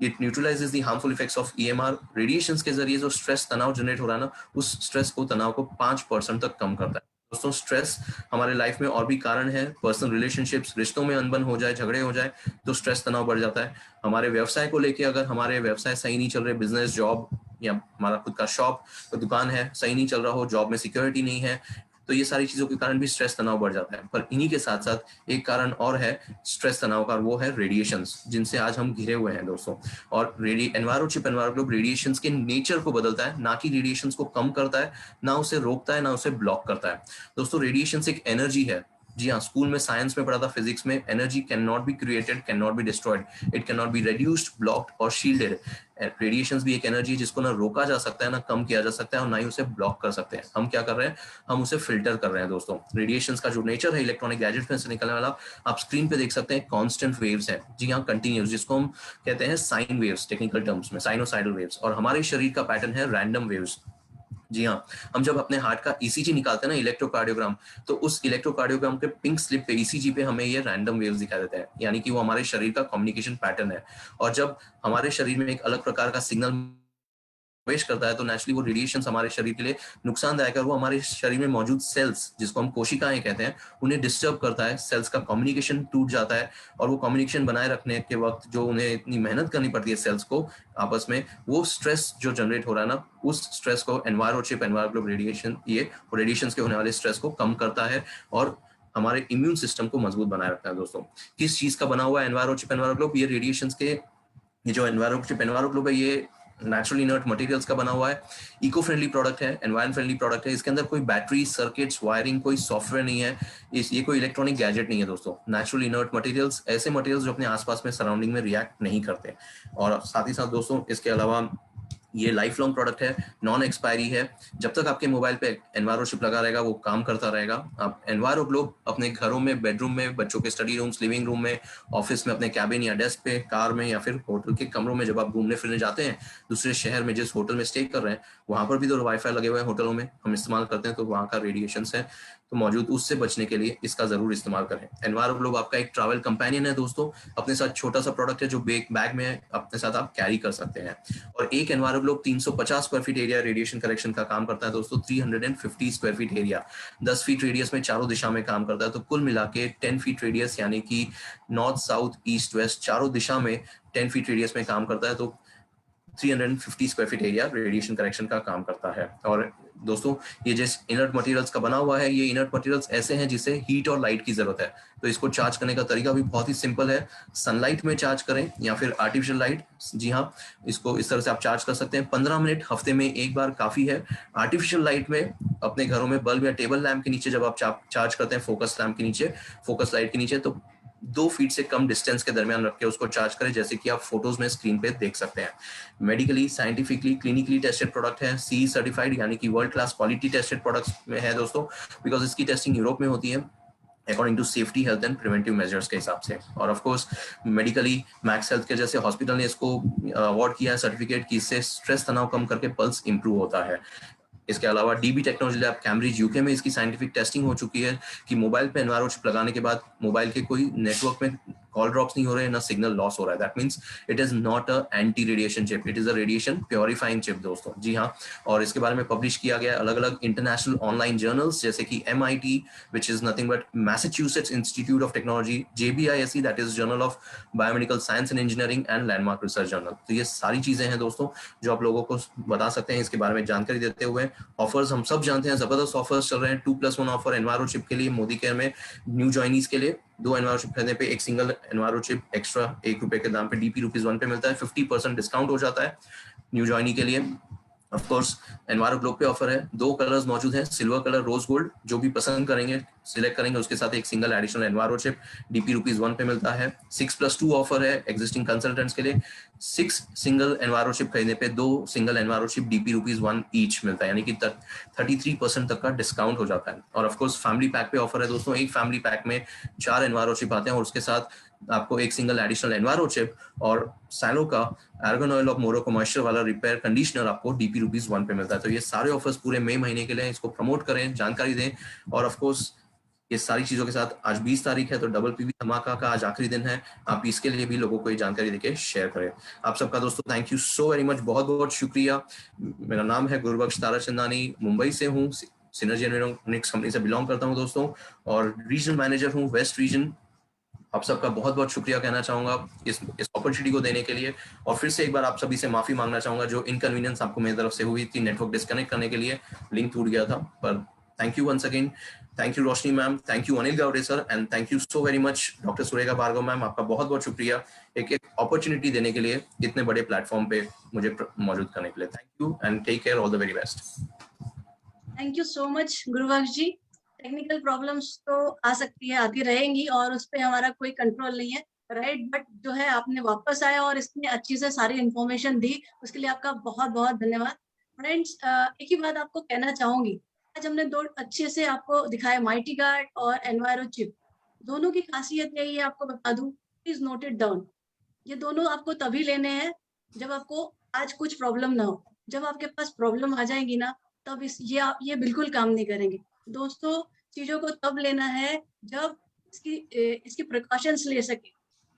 it neutralises the harmful effects of EMR। Radiations के जरिए जो स्ट्रेस तनाव जनरेट हो रहा है ना, उस स्ट्रेस को तनाव को 5% तक कम करता है। दोस्तों स्ट्रेस हमारे लाइफ में और भी कारण है, पर्सनल रिलेशनशिप्स, रिश्तों में अनबन हो जाए, झगड़े हो जाए तो स्ट्रेस तनाव बढ़ जाता है। हमारे व्यवसाय को लेके अगर हमारे व्यवसाय सही नहीं चल रहे, बिजनेस, जॉब या हमारा खुद का शॉप, दुकान है, सही नहीं चल रहा हो, जॉब में सिक्योरिटी नहीं है, तो ये सारी चीजों के कारण भी स्ट्रेस तनाव बढ़ जाता है। पर इन्हीं के साथ साथ एक कारण और है स्ट्रेस तनाव का, वो है रेडिएशंस, जिनसे आज हम घिरे हुए हैं दोस्तों। और एनवायरोचिप एनवायरोग्लोब रेडिएशंस के नेचर को बदलता है, ना कि रेडिएशंस को कम करता है, ना उसे रोकता है, ना उसे ब्लॉक करता है। दोस्तों रेडिएशंस एक एनर्जी है। जी हाँ, स्कूल में साइंस में पढ़ा था, फिजिक्स में, energy can not be created, can not be destroyed, it can not be reduced, blocked और शील्डेड। रेडिएशंस भी एक एनर्जी जिसको ना रोका जा सकता है, ना कम किया जा सकता है, और ना ही उसे ब्लॉक कर सकते हैं। हम क्या कर रहे हैं, हम उसे फिल्टर कर रहे हैं दोस्तों। रेडिएशंस का जो नेचर है इलेक्ट्रॉनिक गैजेट में से निकलने वाला, आप स्क्रीन पे देख सकते हैं, कांस्टेंट वेव्स है। जी हाँ, कंटिन्यूस, जिसको हम कहते हैं साइन वेव्स टेक्निकल टर्म्स में, साइनोसाइडल वेव्स। और हमारे शरीर का पैटर्न है रैंडम वेव्स। जी हाँ, हम जब अपने हार्ट का ECG निकालते हैं ना, इलेक्ट्रोकार्डियोग्राम, तो उस इलेक्ट्रोकार्डियोग्राम के पिंक स्लिप पे ECG पे हमें ये रैंडम वेव्स दिखाई देते हैं, यानी कि वो हमारे शरीर का कम्युनिकेशन पैटर्न है। और जब हमारे शरीर में एक अलग प्रकार का सिग्नल प्रवेश करता है तो नेचुरली वो रेडिएशन हमारे शरीर के लिए नुकसानदायक है। वो हमारे शरीर में मौजूद सेल्स, जिसको हम कोशिकाएं कहते हैं, उन्हें डिस्टर्ब करता है, सेल्स का कम्युनिकेशन टूट जाता है, और वो कम्युनिकेशन बनाए रखने के वक्त जो उन्हें इतनी मेहनत करनी पड़ती है सेल्स को आपस में, वो स्ट्रेस जो जनरेट हो रहा है ना, उस स्ट्रेस को एनवायरोचिप एनवायरोग्लोब रेडिएशन, ये रेडिएशन के होने वाले स्ट्रेस को कम करता है और हमारे इम्यून सिस्टम को मजबूत बनाए रखता है। दोस्तों किस चीज का बना हुआ है एनवायरोचिप एनवायरोग्लोब? ये रेडिएशन के, ये जो एनवायरोचिप एनवायरोग्लोब है, ये नेचुरली इनर्ट मटेरियल्स का बना हुआ है, इको फ्रेंडली प्रोडक्ट है, एनवायरमेंट फ्रेंडली प्रोडक्ट है। इसके अंदर कोई बैटरी, सर्किट्स, वायरिंग, कोई सॉफ्टवेयर नहीं है, ये कोई इलेक्ट्रॉनिक गैजेट नहीं है दोस्तों। नेचुरली इनर्ट मटेरियल्स, ऐसे मटेरियल्स जो अपने आसपास में सराउंडिंग में रिएक्ट नहीं करते। और साथ ही साथ दोस्तों इसके अलावा ये लाइफ लॉन्ग प्रोडक्ट है, नॉन एक्सपायरी है। जब तक आपके मोबाइल पे एनवायरोचिप लगा रहेगा वो काम करता रहेगा। आप एनवायरोग्लोब अपने घरों में, बेडरूम में, बच्चों के स्टडी रूम्स, लिविंग रूम में, ऑफिस में, अपने कैबिन या डेस्क पे, कार में, या फिर होटल के कमरों में जब आप घूमने फिरने जाते हैं, दूसरे शहर में जिस होटल में स्टे कर रहे हैं, वहां पर भी तो वाईफाई लगे हुए हैं होटलों में, हम इस्तेमाल करते हैं, तो वहाँ का रेडिएशन है तो मौजूद, उससे बचने के लिए इसका जरूर इस्तेमाल करें। एनवायरोग्लोब आपका एक ट्रैवल कंपेनियन है दोस्तों, अपने साथ छोटा सा प्रोडक्ट है जो बैग में अपने साथ आप कैरी कर सकते हैं। और एक एनवायरोग्लोब 350 square feet area radiation correction का काम करता है दोस्तों। 350 square feet area, 10 feet radius में चारों दिशा में काम करता है। तो कुल मिला के 10 फीट रेडियस, यानी कि नॉर्थ, साउथ, ईस्ट, वेस्ट, चारों दिशा में 10 फीट रेडियस में काम करता है। तो 350 square feet area radiation correction का काम करता है। और दोस्तों ये जिस इनर्ट मटेरियल्स का बना हुआ है, ये इनर्ट मटेरियल्स ऐसे हैं जिसे हीट और लाइट की जरूरत है। तो इसको चार्ज करने का तरीका भी बहुत ही सिंपल है, सनलाइट में चार्ज करें या फिर आर्टिफिशियल लाइट। जी हाँ, इसको इस तरह से आप चार्ज कर सकते हैं। 15 मिनट हफ्ते में एक बार काफी है। आर्टिफिशियल लाइट में अपने घरों में बल्ब या टेबल लैंप के नीचे जब आप चार्ज करते हैं, फोकस लैंप के नीचे, फोकस लाइट के नीचे, तो 2 फीट से कम डिस्टेंस के दरमियान रख के उसको चार्ज करें, जैसे कि आप फोटोज में स्क्रीन पे देख सकते हैं। Medically, scientifically, clinically tested product है, CE सर्टिफाइड, यानी कि world class quality tested products में है दोस्तों, बिकॉज इसकी टेस्टिंग यूरोप में होती है according to safety, health and preventive measures के हिसाब से। और of course medically Max Health के जैसे हॉस्पिटल ने इसको अवार्ड किया है सर्टिफिकेट की, इससे स्ट्रेस तनाव कम करके पल्स इंप्रूव होता है। इसके अलावा DB technology lab Cambridge UK में इसकी साइंटिफिक टेस्टिंग हो चुकी है कि मोबाइल पे एनवायरोचिप लगाने के बाद मोबाइल के कोई नेटवर्क में कॉल ड्रॉप्स नहीं हो रहे हैं, ना सिग्नल लॉस हो रहा है। That means it is not a anti radiation chip, it is a radiation purifying chip दोस्तों। जी हाँ, और इसके बारे में पब्लिश किया गया अलग अलग इंटरनेशनल ऑनलाइन जर्नल्स, जैसे कि MIT, which is nothing but Massachusetts institute of technology, JBISE, that is journal of biomedical science and engineering, and landmark research journal. तो ये सारी चीजें हैं दोस्तों जो आप लोगों को बता सकते हैं इसके बारे में जानकारी देते हुए। ऑफर्स हम सब जानते हैं, जबरदस्त ऑफर्स चल रहे हैं। 2+1 ऑफर एनवायरोचिप के लिए मोदी केयर में न्यू ज्वाइनीज के लिए 2 एनवायरोचिप खरीदने पे एक सिंगल एनवायरोचिप एक्स्ट्रा ₹1 के दाम पे DP ₹1 पे मिलता है। 50% डिस्काउंट हो जाता है न्यू ज्वाइनी के लिए। ऑफ कोर्स एनवायरोग्लोब पे ऑफर है, 2 कलर्स मौजूद हैं, सिल्वर कलर, रोज गोल्ड। जो भी पसंद करेंगे सिलेक्ट करेंगे, उसके साथ एक सिंगल एडिशनल एनवायरोचिप DP ₹1 पे मिलता है। 6+2 ऑफर है एग्जिस्टिंग कंसल्टेंट्स के लिए। 6 सिंगल एनवायरोचिप खरीदने पे 2 सिंगल एनवायरोचिप DP ₹1 ईच मिलता है, यानी कि 33% तक का डिस्काउंट हो जाता है। और ऑफ कोर्स फैमिली पैक पे ऑफर है दोस्तों, एक फैमिली पैक में 4 एनवायरोचिप आते हैं और उसके साथ आपको एक सिंगल एडिशनल एनवायरोचिप और सैलो का आर्गन ऑयल ऑफ मोरोको मॉइस्चर वाला रिपेयर कंडीशनर आपको DP ₹1 पे मिलता है। तो ये सारे ऑफर्स पूरे मई महीने के लिए, इसको प्रमोट करें, जानकारी दें। और ऑफ कोर्स ये सारी चीजों के साथ आज 20 तारीख है तो डबल पीवी धमाका का आज आखिरी दिन है। आप इसके लिए भी लोगों को ये जानकारी देके शेयर करें। आप सबका दोस्तों thank you so very much, बहुत बहुत शुक्रिया। मेरा नाम है गुरुबख्श ताराचंदानी, मुंबई से हूँ, सिनर्जी एनवायरमेंटिक्स कंपनी से बिलोंग करता हूँ दोस्तों, और रीजनल मैनेजर हूँ वेस्ट रीजन। आप सबका बहुत बहुत शुक्रिया कहना चाहूंगा इस अपॉर्चुनिटी को देने के लिए, और फिर से एक बार आप सभी से माफी मांगना चाहूंगा जो इनकन्वीनियंस आपको मेरी तरफ से हुई थी, नेटवर्क डिस्कनेक्ट करने के लिए लिंक टूट गया था। पर thank you once again, thank you Roshni ma'am, thank you Anil Gawde sir, and thank you so very much doctor Surekha Bhargava ma'am. आपका बहुत बहुत शुक्रिया एक अपॉर्चुनिटी देने के लिए, इतने बड़े प्लेटफॉर्म पे मुझे मौजूद करने के लिए। Thank you and take care, all the very best. Thank you so much Gurbaksh ji. Technical problems तो आ सकती है, आती रहेंगी, और उस पर हमारा कोई कंट्रोल नहीं है, राइट। बट जो है आपने वापस आया और इसमें अच्छी से सारी इंफॉर्मेशन दी, उसके लिए आपका बहुत बहुत धन्यवाद। फ्रेंड्स, एक ही बात आपको कहना चाहूंगी, आज हमने दो अच्छे से आपको दिखाया, माइटी गार्ड और एनवायरो चिप। दोनों की खासियत यही है, आपको बता दूं, प्लीज नोट इट डाउन। ये दोनों आपको तभी लेने हैं जब आपको आज कुछ प्रॉब्लम ना हो। जब आपके पास प्रॉब्लम आ जाएगी ना, तब ये बिल्कुल काम नहीं करेंगे दोस्तों। चीजों को तब लेना है जब इसकी प्रिकॉशंस ले सके।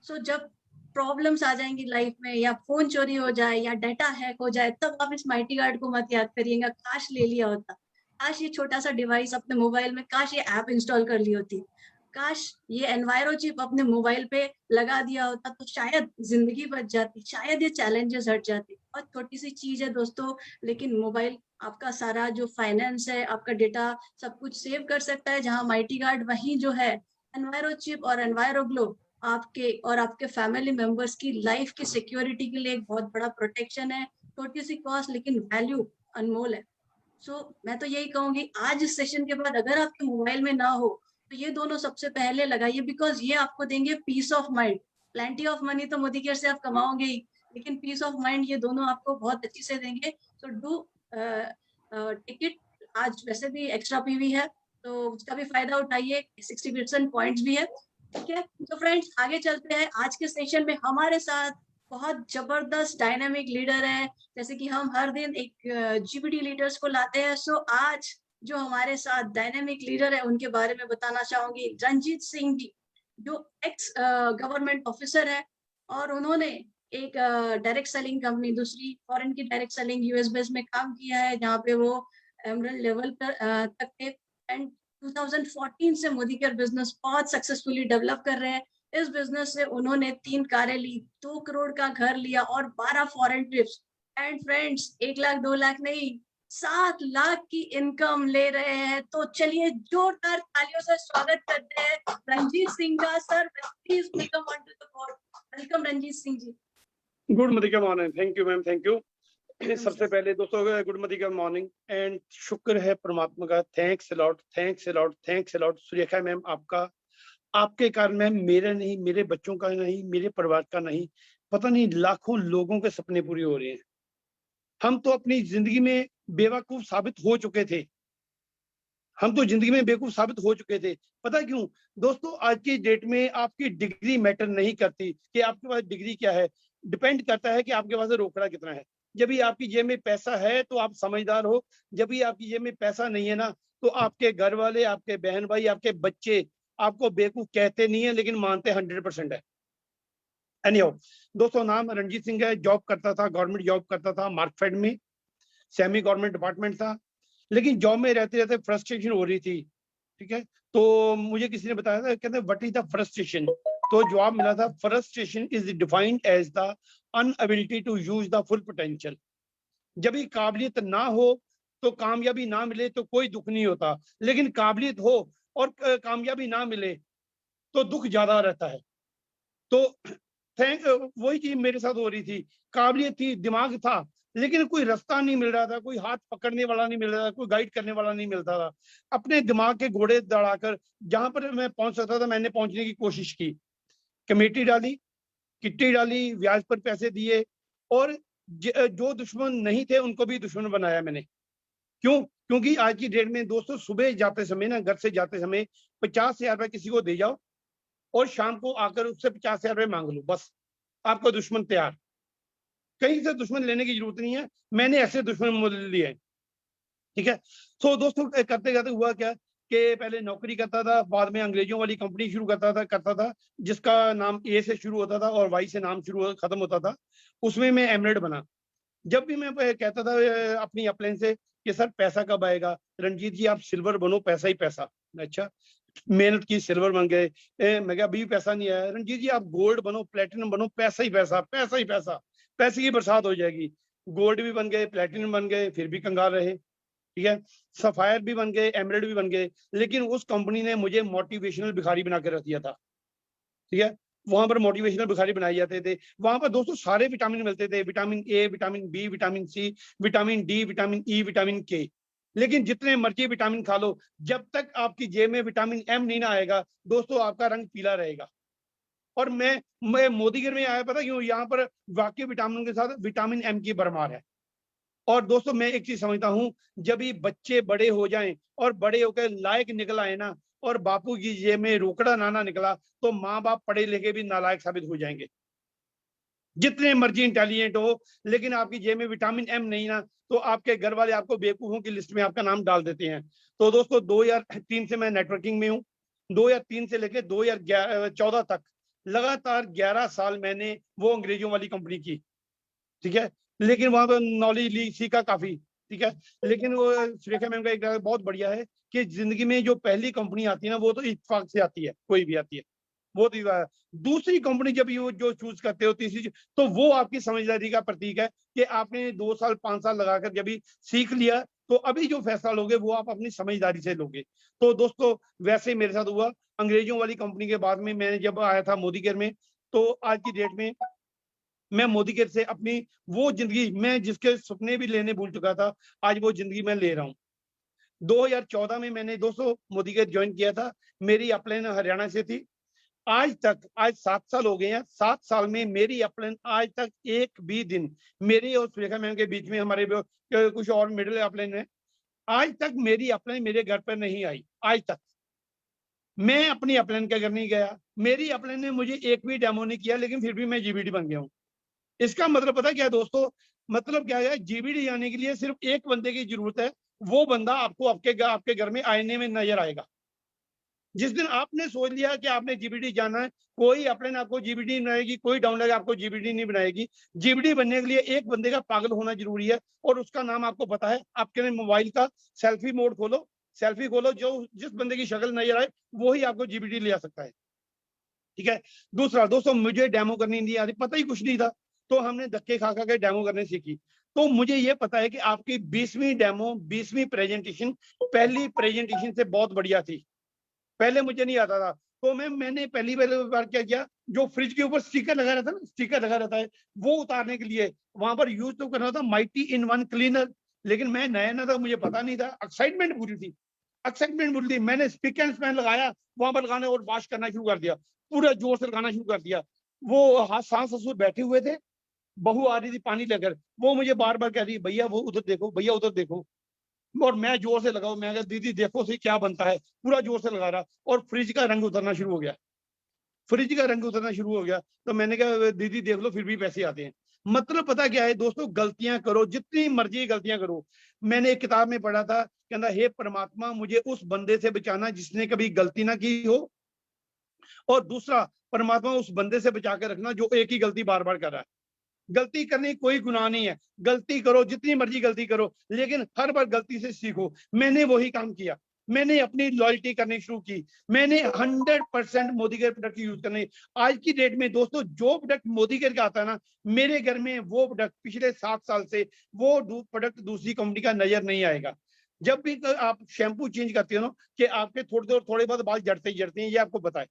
सो जब प्रॉब्लम्स आ जाएंगी लाइफ में, या फोन चोरी हो जाए या डाटा हैक हो जाए, तब आप इस माइटी गार्ड को मत याद करिएगा, काश ले लिया होता, काश ये छोटा सा डिवाइस अपने मोबाइल में, काश ये ऐप इंस्टॉल कर ली होती, काश ये एनवायरो चिप अपने मोबाइल पे लगा दिया होता, तो शायद जिंदगी बच जाती, शायद ये चैलेंजेस हट जाते। और छोटी सी चीज है दोस्तों, लेकिन मोबाइल आपका सारा जो फाइनेंस है, आपका डेटा सब कुछ सेव कर सकता है। जहां माइटी गार्ड, वहीं जो है एनवायरो चिप और एनवायरो ग्लो आपके और आपके फैमिली मेंबर्स की लाइफ की सिक्योरिटी के लिए एक बहुत बड़ा प्रोटेक्शन है। छोटी सी कॉस्ट लेकिन वैल्यू अनमोल है। सो मैं तो यही कहूंगी, आज इस सेशन के बाद अगर आपके मोबाइल में ना हो तो ये दोनों सबसे पहले लगाइए, बिकॉज ये आपको देंगे peace of mind. Plenty of money तो मोदी केयर से आप कमाओगे ही, लेकिन पीस ऑफ माइंड ये दोनों आपको बहुत अच्छी से देंगे। सो डू टिकट, आज वैसे भी एक्स्ट्रा पीवी है तो उसका भी फायदा उठाइए, 60% पॉइंट्स भी है, ठीक है। तो फ्रेंड्स आगे चलते हैं। आज के सेशन में हमारे साथ बहुत जबरदस्त डायनामिक लीडर है, जैसे कि हम हर दिन एक जीपीटी लीडर्स को लाते हैं। सो आज जो हमारे साथ डायनामिक लीडर है उनके बारे में बताना चाहूंगी, रंजीत सिंह जी, जो एक्स गवर्नमेंट ऑफिसर है, और उन्होंने एक डायरेक्ट सेलिंग कंपनी, दूसरी फॉरेन की डायरेक्ट सेलिंग यूएस बेस में काम किया है, जहाँ पे वो एमरल्ड लेवल पर तक थे। एंड 2014 से मोदी केयर बिजनेस बहुत सक्सेसफुली डेवलप कर रहे हैं। इस बिजनेस से उन्होंने 3 कारें ली, 2 करोड़ का घर लिया और 12 foreign trips. And friends 1 lakh 2 lakh नहीं, 7 लाख की इनकम ले रहे हैं। तो चलिए जोरदार तालियों से स्वागत करते हैं रंजीत सिंह का। Sir please welcome on to the board. Welcome Ranjit Singh ji. Good morning morning, thank you ma'am, thank you. सबसे पहले दोस्तों गुड मॉर्निंग मॉर्निंग, एंड शुक्र है परमात्मा का, thanks a lot, thanks a lot, thanks a lot. Surekha ma'am आपका, आपके कारण मैम मेरे नहीं, मेरे बच्चों का नहीं, मेरे परिवार का नहीं, पता नहीं लाखों लोगों के सपने पूरे हो रहे हैं। हम तो अपनी जिंदगी में बेवकूफ साबित हो चुके थे, हम तो जिंदगी में बेवकूफ साबित हो चुके थे। पता क्यों दोस्तों? आज की डेट में आपकी डिग्री मैटर नहीं करती कि आपके पास डिग्री क्या है, डिपेंड करता है कि आपके पास रोकड़ा कितना है। जब भी आपकी जेब में पैसा है तो आप समझदार हो, जब भी आपकी जेब में पैसा नहीं है ना, तो आपके घर वाले, आपके बहन भाई, आपके बच्चे आपको बेवकूफ कहते नहीं है, लेकिन मानते 100% है। एनीहाउ दोस्तों, नाम रणजीत सिंह है, जॉब करता था, गवर्नमेंट जॉब करता था, मार्कफेड में सेमी गवर्नमेंट डिपार्टमेंट था। लेकिन जॉब में रहते रहते फ्रस्ट्रेशन हो रही थी, ठीक है। तो मुझे किसी ने बताया था, कहते व्हाट इज द फ्रस्ट्रेशन, तो जवाब मिला था, frustration is defined as the inability to use the full potential. जब भी काबिलियत ना हो तो कामयाबी ना मिले तो कोई दुख नहीं होता, लेकिन काबिलियत हो और कामयाबी ना मिले तो दुख ज्यादा रहता है। तो वही चीज मेरे साथ हो रही थी, काबिलियत थी, दिमाग था, लेकिन कोई रास्ता नहीं मिल रहा था, कोई हाथ पकड़ने वाला नहीं मिल रहा था, कोई गाइड करने वाला नहीं मिलता था। अपने दिमाग के घोड़े दौड़ाकर जहां पर मैं पहुंच सकता था मैंने पहुंचने की कोशिश की। कमेटी डाली, किट्टी डाली, ब्याज पर पैसे दिए, और जो दुश्मन नहीं थे उनको भी दुश्मन बनाया मैंने। क्यों? क्योंकि आज की डेट में दोस्तों, सुबह जाते समय ना, घर से जाते समय 50,000 रुपए किसी को दे जाओ और शाम को आकर उससे 50,000 रुपए मांग लो, बस आपका दुश्मन तैयार। कहीं से दुश्मन लेने की जरूरत नहीं है, मैंने ऐसे दुश्मन मोल लिए हैं, ठीक है। तो दोस्तों करते करते हुआ क्या, कि पहले नौकरी करता था, बाद में अंग्रेजों वाली कंपनी शुरू करता था जिसका नाम ए से शुरू होता था और वाई से नाम खत्म होता था, उसमें मैं एमरेड बना। जब भी मैं कहता था अपनी अपलाइन से कि सर पैसा कब आएगा, रणजीत जी आप सिल्वर बनो, पैसा ही पैसा। अच्छा, मेहनत की, सिल्वर बन गए। मैं क्या, अभी भी पैसा नहीं आया। रणजीत जी आप गोल्ड बनो, प्लेटिनम बनो, पैसा ही पैसा, पैसा ही पैसा, पैसे की बरसात हो जाएगी। गोल्ड भी बन गए, प्लेटिनम बन गए, फिर भी कंगाल रहे। ठीक है, सफायर भी बन गए, एमरेड भी बन गए, लेकिन उस कंपनी ने मुझे मोटिवेशनल भिखारी बना के रख दिया था। ठीक है, वहां पर मोटिवेशनल भिखारी बनाए जाते थे। वहां पर दोस्तों सारे विटामिन मिलते थे, vitamin A, vitamin B, vitamin C, vitamin D, vitamin E, vitamin K. लेकिन जितने मर्जी विटामिन खा लो, जब तक आपकी जेब में विटामिन एम नहीं ना आएगा दोस्तों, आपका रंग पीला रहेगा। और मैं मोदीगिर में आया, पता क्यों? यहाँ पर वाकई विटामिन के साथ विटामिन एम की भरमार है। और दोस्तों मैं एक चीज समझता हूँ, जब ये बच्चे बड़े हो जाएं और बड़े होकर लायक निकल आए ना, और बापू की जेब में रोकड़ा नाना निकला, तो माँ बाप पढ़े लिखे भी नालायक साबित हो जाएंगे। जितने मर्जी इंटेलिजेंट हो, लेकिन आपकी जेब में विटामिन एम नहीं ना, तो आपके घर वाले आपको बेवकूफों की लिस्ट में आपका नाम डाल देते हैं। तो दोस्तों 2003 से मैं नेटवर्किंग में हूँ। 2003 से लेकर 2014 तक लगातार 11 साल मैंने वो अंग्रेजों वाली कंपनी की। ठीक है, लेकिन वहां पर नॉलेज सीखा काफी। ठीक है, लेकिन वो सुरेखा मैम का एक बहुत बढ़िया है कि जिंदगी में जो पहली कंपनी आती है ना, वो तो इत्तेफाक से आती है, कोई भी आती है, वो तो दूसरी कंपनी जब ये जो चूज करते हो, तीसरी, तो वो आपकी समझदारी का प्रतीक है कि आपने 2 साल 5 साल लगाकर जब भी सीख लिया, तो अभी जो फैसला लोगे वो आप अपनी समझदारी से लोगे। तो दोस्तों वैसे मेरे साथ हुआ। अंग्रेजों वाली कंपनी के बाद में मैंने जब आया था मोदीकेयर में, तो आज की डेट में मैं मोदीकेयर से अपनी वो जिंदगी, मैं जिसके सपने भी लेने भूल चुका था, आज वो जिंदगी मैं ले रहा हूँ। 2014 में मैंने दोस्तों मोदीकेयर ज्वाइन किया था। मेरी अपलाइन हरियाणा से थी। आज 7 साल हो गए हैं। 7 साल में मेरी अपलाइन आज तक एक भी दिन, मेरी और सुरेखा मैम के बीच में हमारे कुछ और मिडिल अपलाइन है, आज तक मेरी अपलाइन मेरे घर पर नहीं आई। आज तक मैं अपनी अपलाइन के घर नहीं गया, मेरी अपलाइन ने मुझे एक भी डेमो नहीं किया, लेकिन फिर भी मैं जीबीडी बन गया हूँ। इसका मतलब पता क्या है दोस्तों? मतलब क्या है, जीबीडी जाने के लिए सिर्फ एक बंदे की जरूरत है। वो बंदा आपको आपके घर में आईने में नजर आएगा। जिस दिन आपने सोच लिया कि आपने जीबीडी जाना है, कोई अपलाइन आपको जीबीडी नहीं बनाएगी, कोई डाउनलाइन आपको जीबीडी नहीं बनाएगी। जीबीडी बनने के लिए एक बंदे का पागल होना जरूरी है, और उसका नाम आपको पता है। आपके मोबाइल का सेल्फी मोड खोलो, सेल्फी खोलो, जो जिस बंदे की शक्ल नजर आए वो ही आपको जीबीडी ले आ सकता है। ठीक है, दूसरा दोस्तों, मुझे डेमो करनी नहीं आती, पता ही कुछ नहीं था, तो हमने धक्के खा के डेमो करने सीखी। तो मुझे ये पता है कि आपकी 20वीं डेमो, 20वीं प्रेजेंटेशन पहली प्रेजेंटेशन से बहुत बढ़िया थी। पहले मुझे नहीं आता था, तो मैंने पहली बार क्या किया, जो फ्रिज के ऊपर स्टिकर लगा रहता है ना, स्टिकर लगा रहता है, वो उतारने के लिए वहां पर यूज तो करना था माइटी इन वन क्लीनर। लेकिन मैं नया ना था, मुझे पता नहीं था, एक्साइटमेंट पूरी थी, एक्साइटमेंट पूरी थी। मैंने स्पिक एंड स्पैन लगाया, वहां पर लगाने और वॉश करना शुरू कर दिया, पूरा जोर से लगाना शुरू कर दिया। वो सास ससुर बैठे हुए थे, बहू आ रही थी पानी लेकर, वो मुझे बार बार कह रही, भैया वो उधर देखो, भैया उधर देखो। और मैं जोर से लगाऊं, मैं कहा दीदी देखो सही क्या बनता है, पूरा जोर से लगा रहा, और फ्रिज का रंग उतरना शुरू हो गया। फ्रिज का रंग उतरना शुरू हो गया, तो मैंने कहा दीदी देख लो, फिर भी पैसे आते हैं। मतलब पता क्या है दोस्तों, गलतियां करो, जितनी मर्जी गलतियां करो। मैंने एक किताब में पढ़ा था, कहना हे परमात्मा मुझे उस बंदे से बचाना जिसने कभी गलती ना की हो, और दूसरा परमात्मा उस बंदे से बचा के रखना जो एक ही गलती बार बार कर रहा है। गलती करने की कोई गुनाह नहीं है, गलती करो, जितनी मर्जी गलती करो, लेकिन हर बार गलती से सीखो। मैंने वही काम किया, मैंने अपनी लॉयल्टी करनी शुरू की, मैंने 100% मोदीकेयर प्रोडक्ट यूज करने। आज की डेट में दोस्तों जो प्रोडक्ट मोदीकेयर का आता है ना, मेरे घर में वो प्रोडक्ट पिछले 7 साल से वो प्रोडक्ट दूसरी कंपनी का नजर नहीं आएगा। जब भी आप शैम्पू चेंज करते हो ना, कि आपके थोड़े बहुत बाल जड़ते हैं, ये आपको बताए।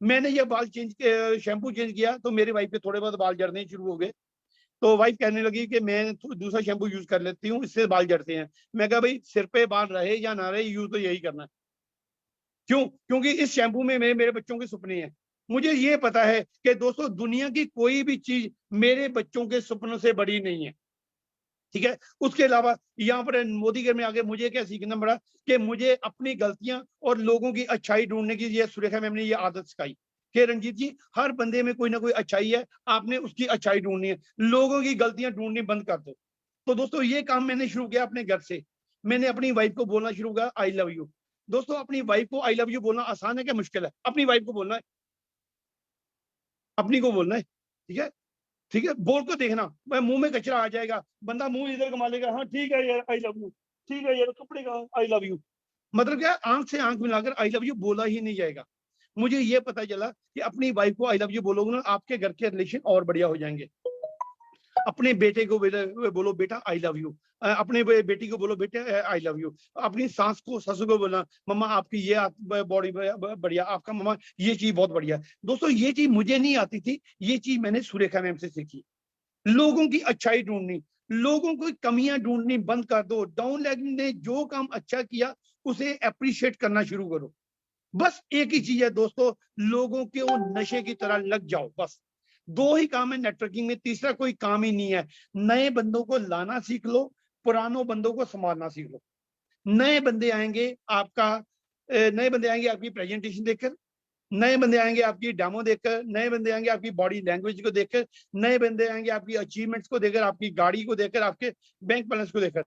मैंने ये शैम्पू चेंज किया, तो मेरे वाइफ के थोड़े बहुत बाल जड़ने शुरू हो गए। तो वाइफ कहने लगी कि मैं दूसरा शैम्पू यूज कर लेती हूँ, इससे बाल झड़ते हैं। मैं कहा भाई सिर पे बाल रहे या ना रहे, यूज तो यही करना है। क्यों? क्योंकि इस शैम्पू में मेरे बच्चों के सपने हैं। मुझे ये पता है कि दोस्तों दुनिया की कोई भी चीज मेरे बच्चों के सपनों से बड़ी नहीं है। ठीक है, उसके अलावा यहाँ पर मोदीकेयर में आगे मुझे क्या सीखना पड़ा, कि मुझे अपनी गलतियां और लोगों की अच्छाई ढूंढने की ये सुरेखा मैम ने ये आदत सिखाई कि रणजीत जी हर बंदे में कोई ना कोई अच्छाई है, आपने उसकी अच्छाई ढूंढनी है, लोगों की गलतियां ढूंढनी बंद कर दो। तो दोस्तों ये काम मैंने शुरू किया अपने घर से। मैंने अपनी वाइफ को बोलना शुरू किया आई लव यू। दोस्तों अपनी वाइफ को आई लव यू बोलना आसान है क्या मुश्किल है? अपनी वाइफ को बोलना है, अपनी को बोलना है, ठीक है, ठीक है, बोल को देखना, भाई मुंह में कचरा आ जाएगा, बंदा मुंह इधर घुमा लेगा, हाँ ठीक है यार आई लव यू, ठीक है यार कपड़े का आई लव यू, मतलब क्या, आंख से आंख मिलाकर आई लव यू बोला ही नहीं जाएगा। मुझे ये पता चला कि अपनी वाइफ को आई लव यू बोलोगे ना, आपके घर के रिलेशन और बढ़िया हो जाएंगे। अपने बेटे को बोलो बेटा आई लव यू, अपने बेटी को बोलो बेटे आई लव यू, अपनी सास को ससुर को बोलना मम्मा आपकी ये बॉडी बढ़िया, आपका मम्मा ये चीज बहुत बढ़िया। दोस्तों ये चीज मुझे नहीं आती थी, ये चीज मैंने सुरेखा मैम से सीखी। लोगों की अच्छाई ढूंढनी, लोगों की कमियां ढूंढनी बंद कर दो। डाउन लेग ने जो काम अच्छा किया उसे अप्रिशिएट करना शुरू करो। बस एक ही चीज है दोस्तों, लोगों के वो नशे की तरह लग जाओ। बस 2 ही काम है नेटवर्किंग में, तीसरा कोई काम ही नहीं है। नए बंदों को लाना सीख लो, पुरानों बंदों को संभालना सीख लो। नए बंदे आएंगे आपकी प्रेजेंटेशन देखकर, नए बंदे आएंगे आपकी डेमो देखकर, नए बंदे आएंगे आपकी बॉडी लैंग्वेज को देखकर, नए बंदे आएंगे आपकी अचीवमेंट्स को देखकर, आपकी गाड़ी को देखकर, आपके बैंक बैलेंस को देखकर।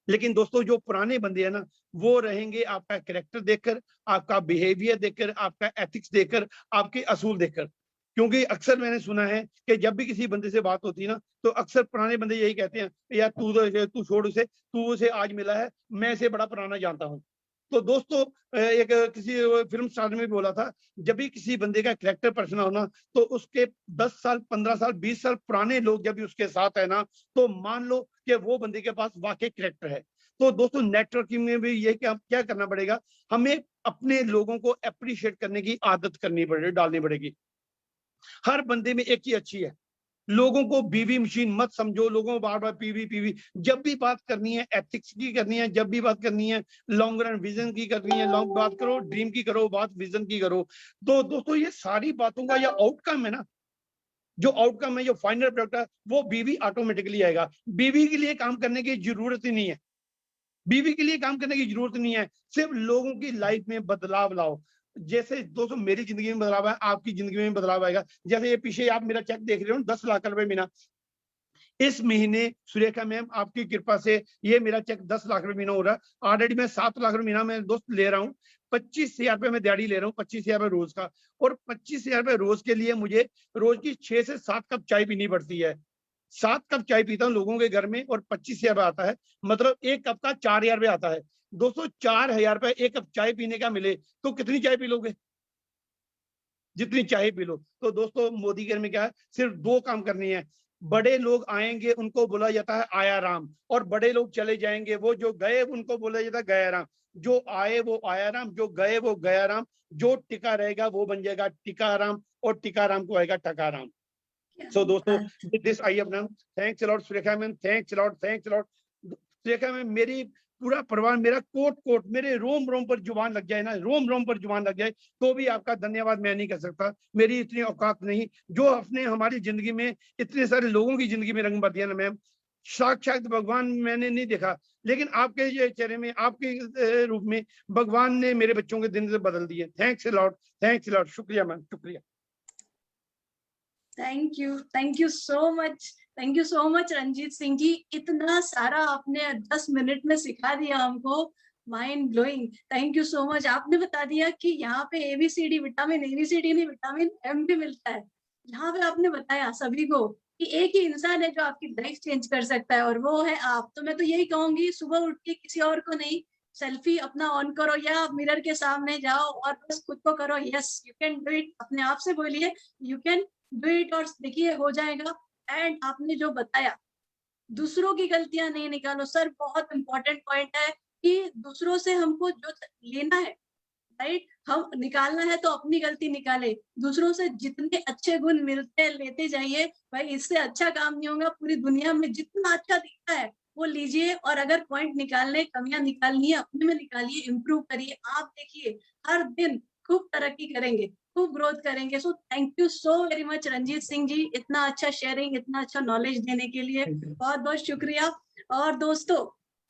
लेकिन दोस्तों जो पुराने बंदे हैं ना, वो रहेंगे आपका कैरेक्टर देखकर, आपका बिहेवियर देखकर, आपका एथिक्स देखकर, आपके असूल देखकर। क्योंकि अक्सर मैंने सुना है कि जब भी किसी बंदे से बात होती है ना, तो अक्सर पुराने बंदे यही कहते हैं, यार तू छोड़ उसे, तू उसे आज मिला है, मैं इसे बड़ा पुराना जानता हूँ। तो दोस्तों एक किसी फिल्म स्टार ने भी बोला था, जब भी किसी बंदे का कैरेक्टर पर्सनल होना, तो उसके 10 साल 15 साल 20 साल पुराने लोग जब भी उसके साथ है ना, तो मान लो कि वो बंदे के पास वाकई कैरेक्टर है। तो दोस्तों नेटवर्किंग में भी ये क्या करना पड़ेगा, हमें अपने लोगों को अप्रिशिएट करने की आदत डालनी पड़ेगी। हर बंदे में एक ही अच्छी है, लोगों को बीवी मशीन मत समझो, लोगों को बार बार पीवी। जब भी बात करनी है एथिक्स की करनी है, जब भी बात करनी है लॉन्ग रन विजन की करनी है, लॉन्ग बात करो ड्रीम की करो, बात विजन की करो। तो दोस्तों ये सारी बातों का ये आउटकम है ना, जो आउटकम है, जो फाइनल प्रोडक्ट है, वो बीवी ऑटोमेटिकली आएगा। बीवी के लिए काम करने की जरूरत ही नहीं है, बीवी के लिए काम करने की जरूरत नहीं है, सिर्फ लोगों की लाइफ में बदलाव लाओ। जैसे दोस्तों मेरी जिंदगी में बदलाव है, आपकी जिंदगी में बदलाव आएगा। जैसे ये पीछे आप मेरा चेक देख रहे हो 10 लाख रुपए महीना, इस महीने सुरेखा मैम आपकी कृपा से ये मेरा चेक 10 लाख रुपए महीना हो रहा है। ऑलरेडी मैं 7 लाख रुपए महीना मैं दोस्त ले रहा हूँ, 25,000 रुपए मैं दिहाड़ी ले रहा हूँ, 25,000 रुपए रोज का। और 25,000 रुपए रोज के लिए मुझे रोज की 6 से 7 कप चाय पीनी पड़ती है। 7 कप चाय पीता हूँ लोगों के घर में, और 25,000 रुपए आता है, मतलब एक कप का 4,000 रुपए आता है। दोस्तों 4,000 रुपए एक कप चाय पीने का मिले तो कितनी चाय पी लोगे? जितनी चाय पी लो। तो दोस्तों मोदी के घर में क्या है, सिर्फ 2 काम करनी है। बड़े लोग आएंगे उनको बोला जाता है आया राम, और बड़े लोग चले जाएंगे, वो जो गए उनको बोला जाता है गया राम। जो आए वो आया राम, जो गए वो गया राम, जो टिका रहेगा वो बन जाएगा टिका राम, और टिका राम को आएगा टका राम। So दोस्तों with this I have done, thanks a lot Surekha ma'am, thanks a lot Surekha ma'am. मेरी पूरा परिवार मेरा कोट मेरे रोम रोम पर जुबान लग जाए ना, रोम पर जुबान लग जाए तो भी आपका धन्यवाद मैं नहीं कर सकता, मेरी इतनी औकात नहीं। जो आपने हमारी जिंदगी में इतने सारे लोगों की जिंदगी में रंग भर दिया ना मैम, साक्षात भगवान मैंने नहीं देखा, लेकिन आपके ये चेहरे में, आपके रूप में भगवान ने मेरे बच्चों के दिन से बदल दिए। थैंक्स अ लॉट, शुक्रिया मैम, शुक्रिया। Thank you so much Ranjit Singh ji. इतना सारा आपने 10 मिनट में सिखा दिया हमको, mind blowing. Thank you so much. आपने बता दिया कि यहाँ पे ABCD विटामिन ABCD नहीं, विटामिन M भी मिलता है। यहाँ पे आपने बताया सभी को कि एक ही इंसान है जो आपकी लाइफ चेंज कर सकता है, और वो है आप। तो मैं तो यही कहूंगी, सुबह उठ के किसी और को नहीं, सेल्फी अपना ऑन करो या मिरर के सामने जाओ और बस खुद को करो, yes you can do it. अपने आप से बोलिए यू कैन डू इट, और देखिए हो जाएगा। एंड आपने जो बताया, दूसरों की गलतियां नहीं निकालो। सर बहुत इंपॉर्टेंट पॉइंट है कि दूसरों से हमको जो लेना है, राइट, हम निकालना है तो अपनी गलती निकाले। दूसरों से जितने अच्छे गुण मिलते हैं लेते जाइए, भाई इससे अच्छा काम नहीं होगा। पूरी दुनिया में जितना अच्छा दिखता है वो लीजिए, और अगर पॉइंट निकालने, कमियां निकालनी है अपने में निकालिए, इम्प्रूव करिए। आप देखिए हर दिन खूब तरक्की करेंगे, खूब ग्रोथ करेंगे। So thank you so very much Ranjit Singh ji, इतना अच्छा शेयरिंग, इतना अच्छा नॉलेज देने के लिए बहुत बहुत शुक्रिया। और दोस्तों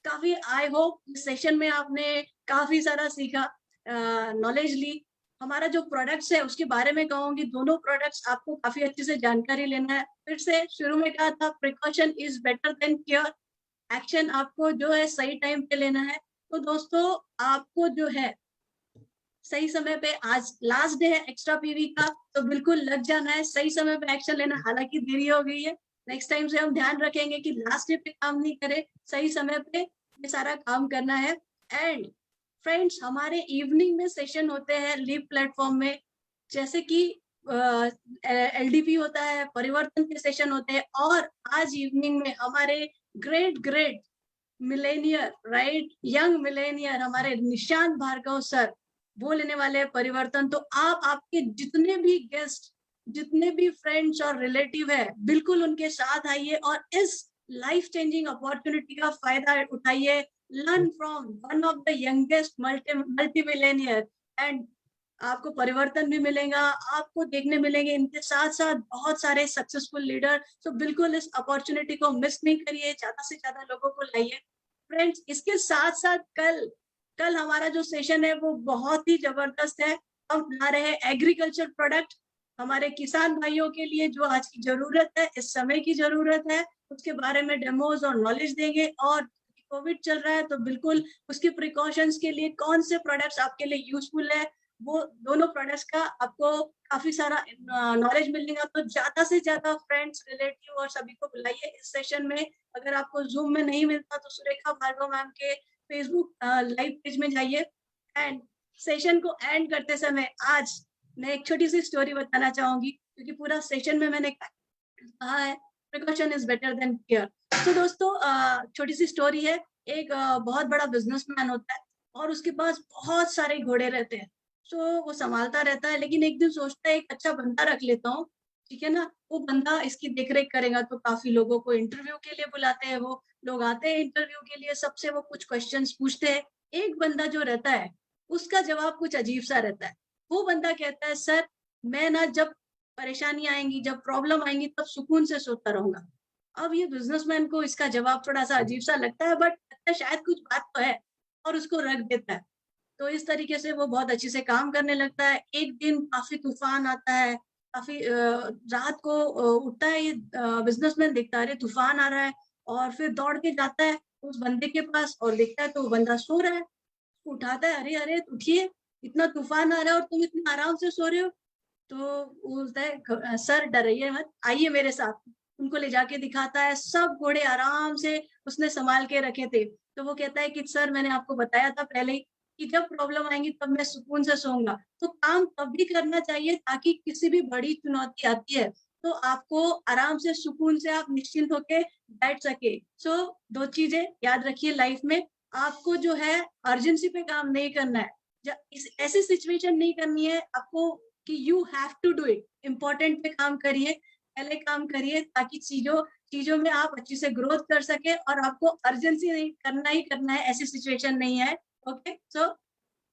काफी आई होप इस सेशन में आपने काफी सारा सीखा, नॉलेज ली। हमारा जो प्रोडक्ट्स है उसके बारे में कहूंगी, दोनों प्रोडक्ट्स आपको काफी अच्छे से जानकारी लेना है। फिर से शुरू में कहा था, precaution is better than cure. Action आपको जो है सही टाइम पे लेना है। तो दोस्तों आपको जो है सही समय पे, आज लास्ट डे है एक्स्ट्रा पीवी का, तो बिल्कुल लग जाना है, सही समय पे एक्शन लेना। हालांकि देरी हो गई है, नेक्स्ट टाइम से हम ध्यान रखेंगे कि लास्ट डे पे काम नहीं करे, सही समय पे ये सारा काम करना है। एंड फ्रेंड्स, हमारे इवनिंग में सेशन होते हैं लीव प्लेटफॉर्म में, जैसे कि एलडीपी होता है, परिवर्तन के सेशन होते हैं, और आज इवनिंग में हमारे great Millionaire, right, young Millionaire हमारे निशांत भार्गव सर वो लेने वाले हैं परिवर्तन। तो आप आपके जितने भी गेस्ट, जितने भी फ्रेंड्स और रिलेटिव है, बिल्कुल उनके साथ आइए और इस लाइफ चेंजिंग अपॉर्चुनिटी का फायदा उठाइए। Learn from one of the youngest multi Millionaire, and आपको परिवर्तन भी मिलेगा, आपको देखने मिलेंगे इनके साथ साथ बहुत सारे सक्सेसफुल लीडर। तो बिल्कुल इस अपॉर्चुनिटी को मिस नहीं करिए, ज्यादा से ज्यादा लोगों को लाइए। फ्रेंड्स, इसके साथ साथ कल हमारा जो सेशन है वो बहुत ही जबरदस्त है। हम बना रहे हैं एग्रीकल्चर प्रोडक्ट हमारे किसान भाइयों के लिए, जो आज की जरूरत है, इस समय की जरूरत है, उसके बारे में डेमोज और नॉलेज देंगे। और कोविड चल रहा है तो बिल्कुल उसके प्रिकॉशंस के लिए कौन से प्रोडक्ट्स आपके लिए यूजफुल है, वो दोनों प्रोडक्ट्स का आपको काफी सारा नॉलेज मिलेगा। तो ज्यादा से ज्यादा फ्रेंड्स, रिलेटिव और सभी को बुलाइए इस सेशन में। अगर आपको जूम में नहीं मिलता तो सुरेखा भार्गव मैम के फेसबुक लाइव पेज में जाइए। एंड सेशन को एंड करते समय आज मैं एक छोटी सी स्टोरी बताना चाहूंगी, क्योंकि पूरा सेशन में मैंने कहा है precaution is better than care. तो दोस्तों छोटी सी स्टोरी है। एक बहुत बड़ा बिजनेसमैन होता है और उसके पास बहुत सारे घोड़े रहते हैं। तो वो संभालता रहता है, लेकिन एक दिन सोचता है एक अच्छा बंदा रख लेता हूँ, ठीक है ना, वो बंदा इसकी देखरेख करेगा। तो काफी लोगों को इंटरव्यू के लिए बुलाते हैं, वो लोग आते हैं इंटरव्यू के लिए, सबसे वो कुछ क्वेश्चंस पूछते हैं। एक बंदा जो रहता है उसका जवाब कुछ अजीब सा रहता है। वो बंदा कहता है, सर मैं ना जब परेशानी आएंगी, जब प्रॉब्लम आएंगी, तब सुकून से सोता रहूंगा। अब ये बिजनेसमैन को इसका जवाब थोड़ा सा अजीब सा लगता है, बट शायद कुछ बात तो है, और उसको रख देता है। तो इस तरीके से वो बहुत अच्छे से काम करने लगता है। एक दिन काफी तूफान आता है, काफी रात को उठता है ये बिजनेसमैन, देखता है अरे तूफान आ रहा है, और फिर दौड़ के जाता है उस बंदे के पास और देखता है तो वो बंदा सो रहा है। उठाता है, अरे अरे उठिए, इतना तूफान आ रहा है और तुम इतना आराम से सो रहे हो। तो वो बोलता है, सर डरिए मत, आइए मेरे साथ। उनको ले जाके दिखाता है, सब घोड़े आराम से उसने संभाल के रखे थे। तो वो कहता है कि सर मैंने आपको बताया था पहले ही कि जब प्रॉब्लम आएंगी तब मैं सुकून से सोऊंगा। तो काम तब भी करना चाहिए ताकि किसी भी बड़ी चुनौती आती है तो आपको आराम से सुकून से आप निश्चिंत होके बैठ सके। सो दो चीजें याद रखिए लाइफ में, आपको जो है अर्जेंसी पे काम नहीं करना है, ऐसी सिचुएशन नहीं करनी है आपको कि you have to do it. Important पे काम करिए, पहले काम करिए, ताकि चीजों में आप अच्छी से ग्रोथ कर सके, और आपको अर्जेंसी नहीं करना ही करना है, ऐसी सिचुएशन नहीं है। Okay, so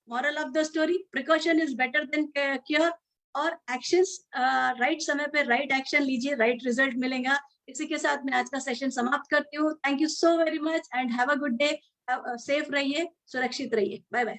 moral of the story, precaution is better than cure. और एक्शंस, राइट समय पे राइट एक्शन लीजिए, राइट रिजल्ट मिलेगा। इसी के साथ मैं आज का सेशन समाप्त करती हूँ। Thank you so very much and have a good day. Safe रहिए, सुरक्षित रहिए, बाय बाय।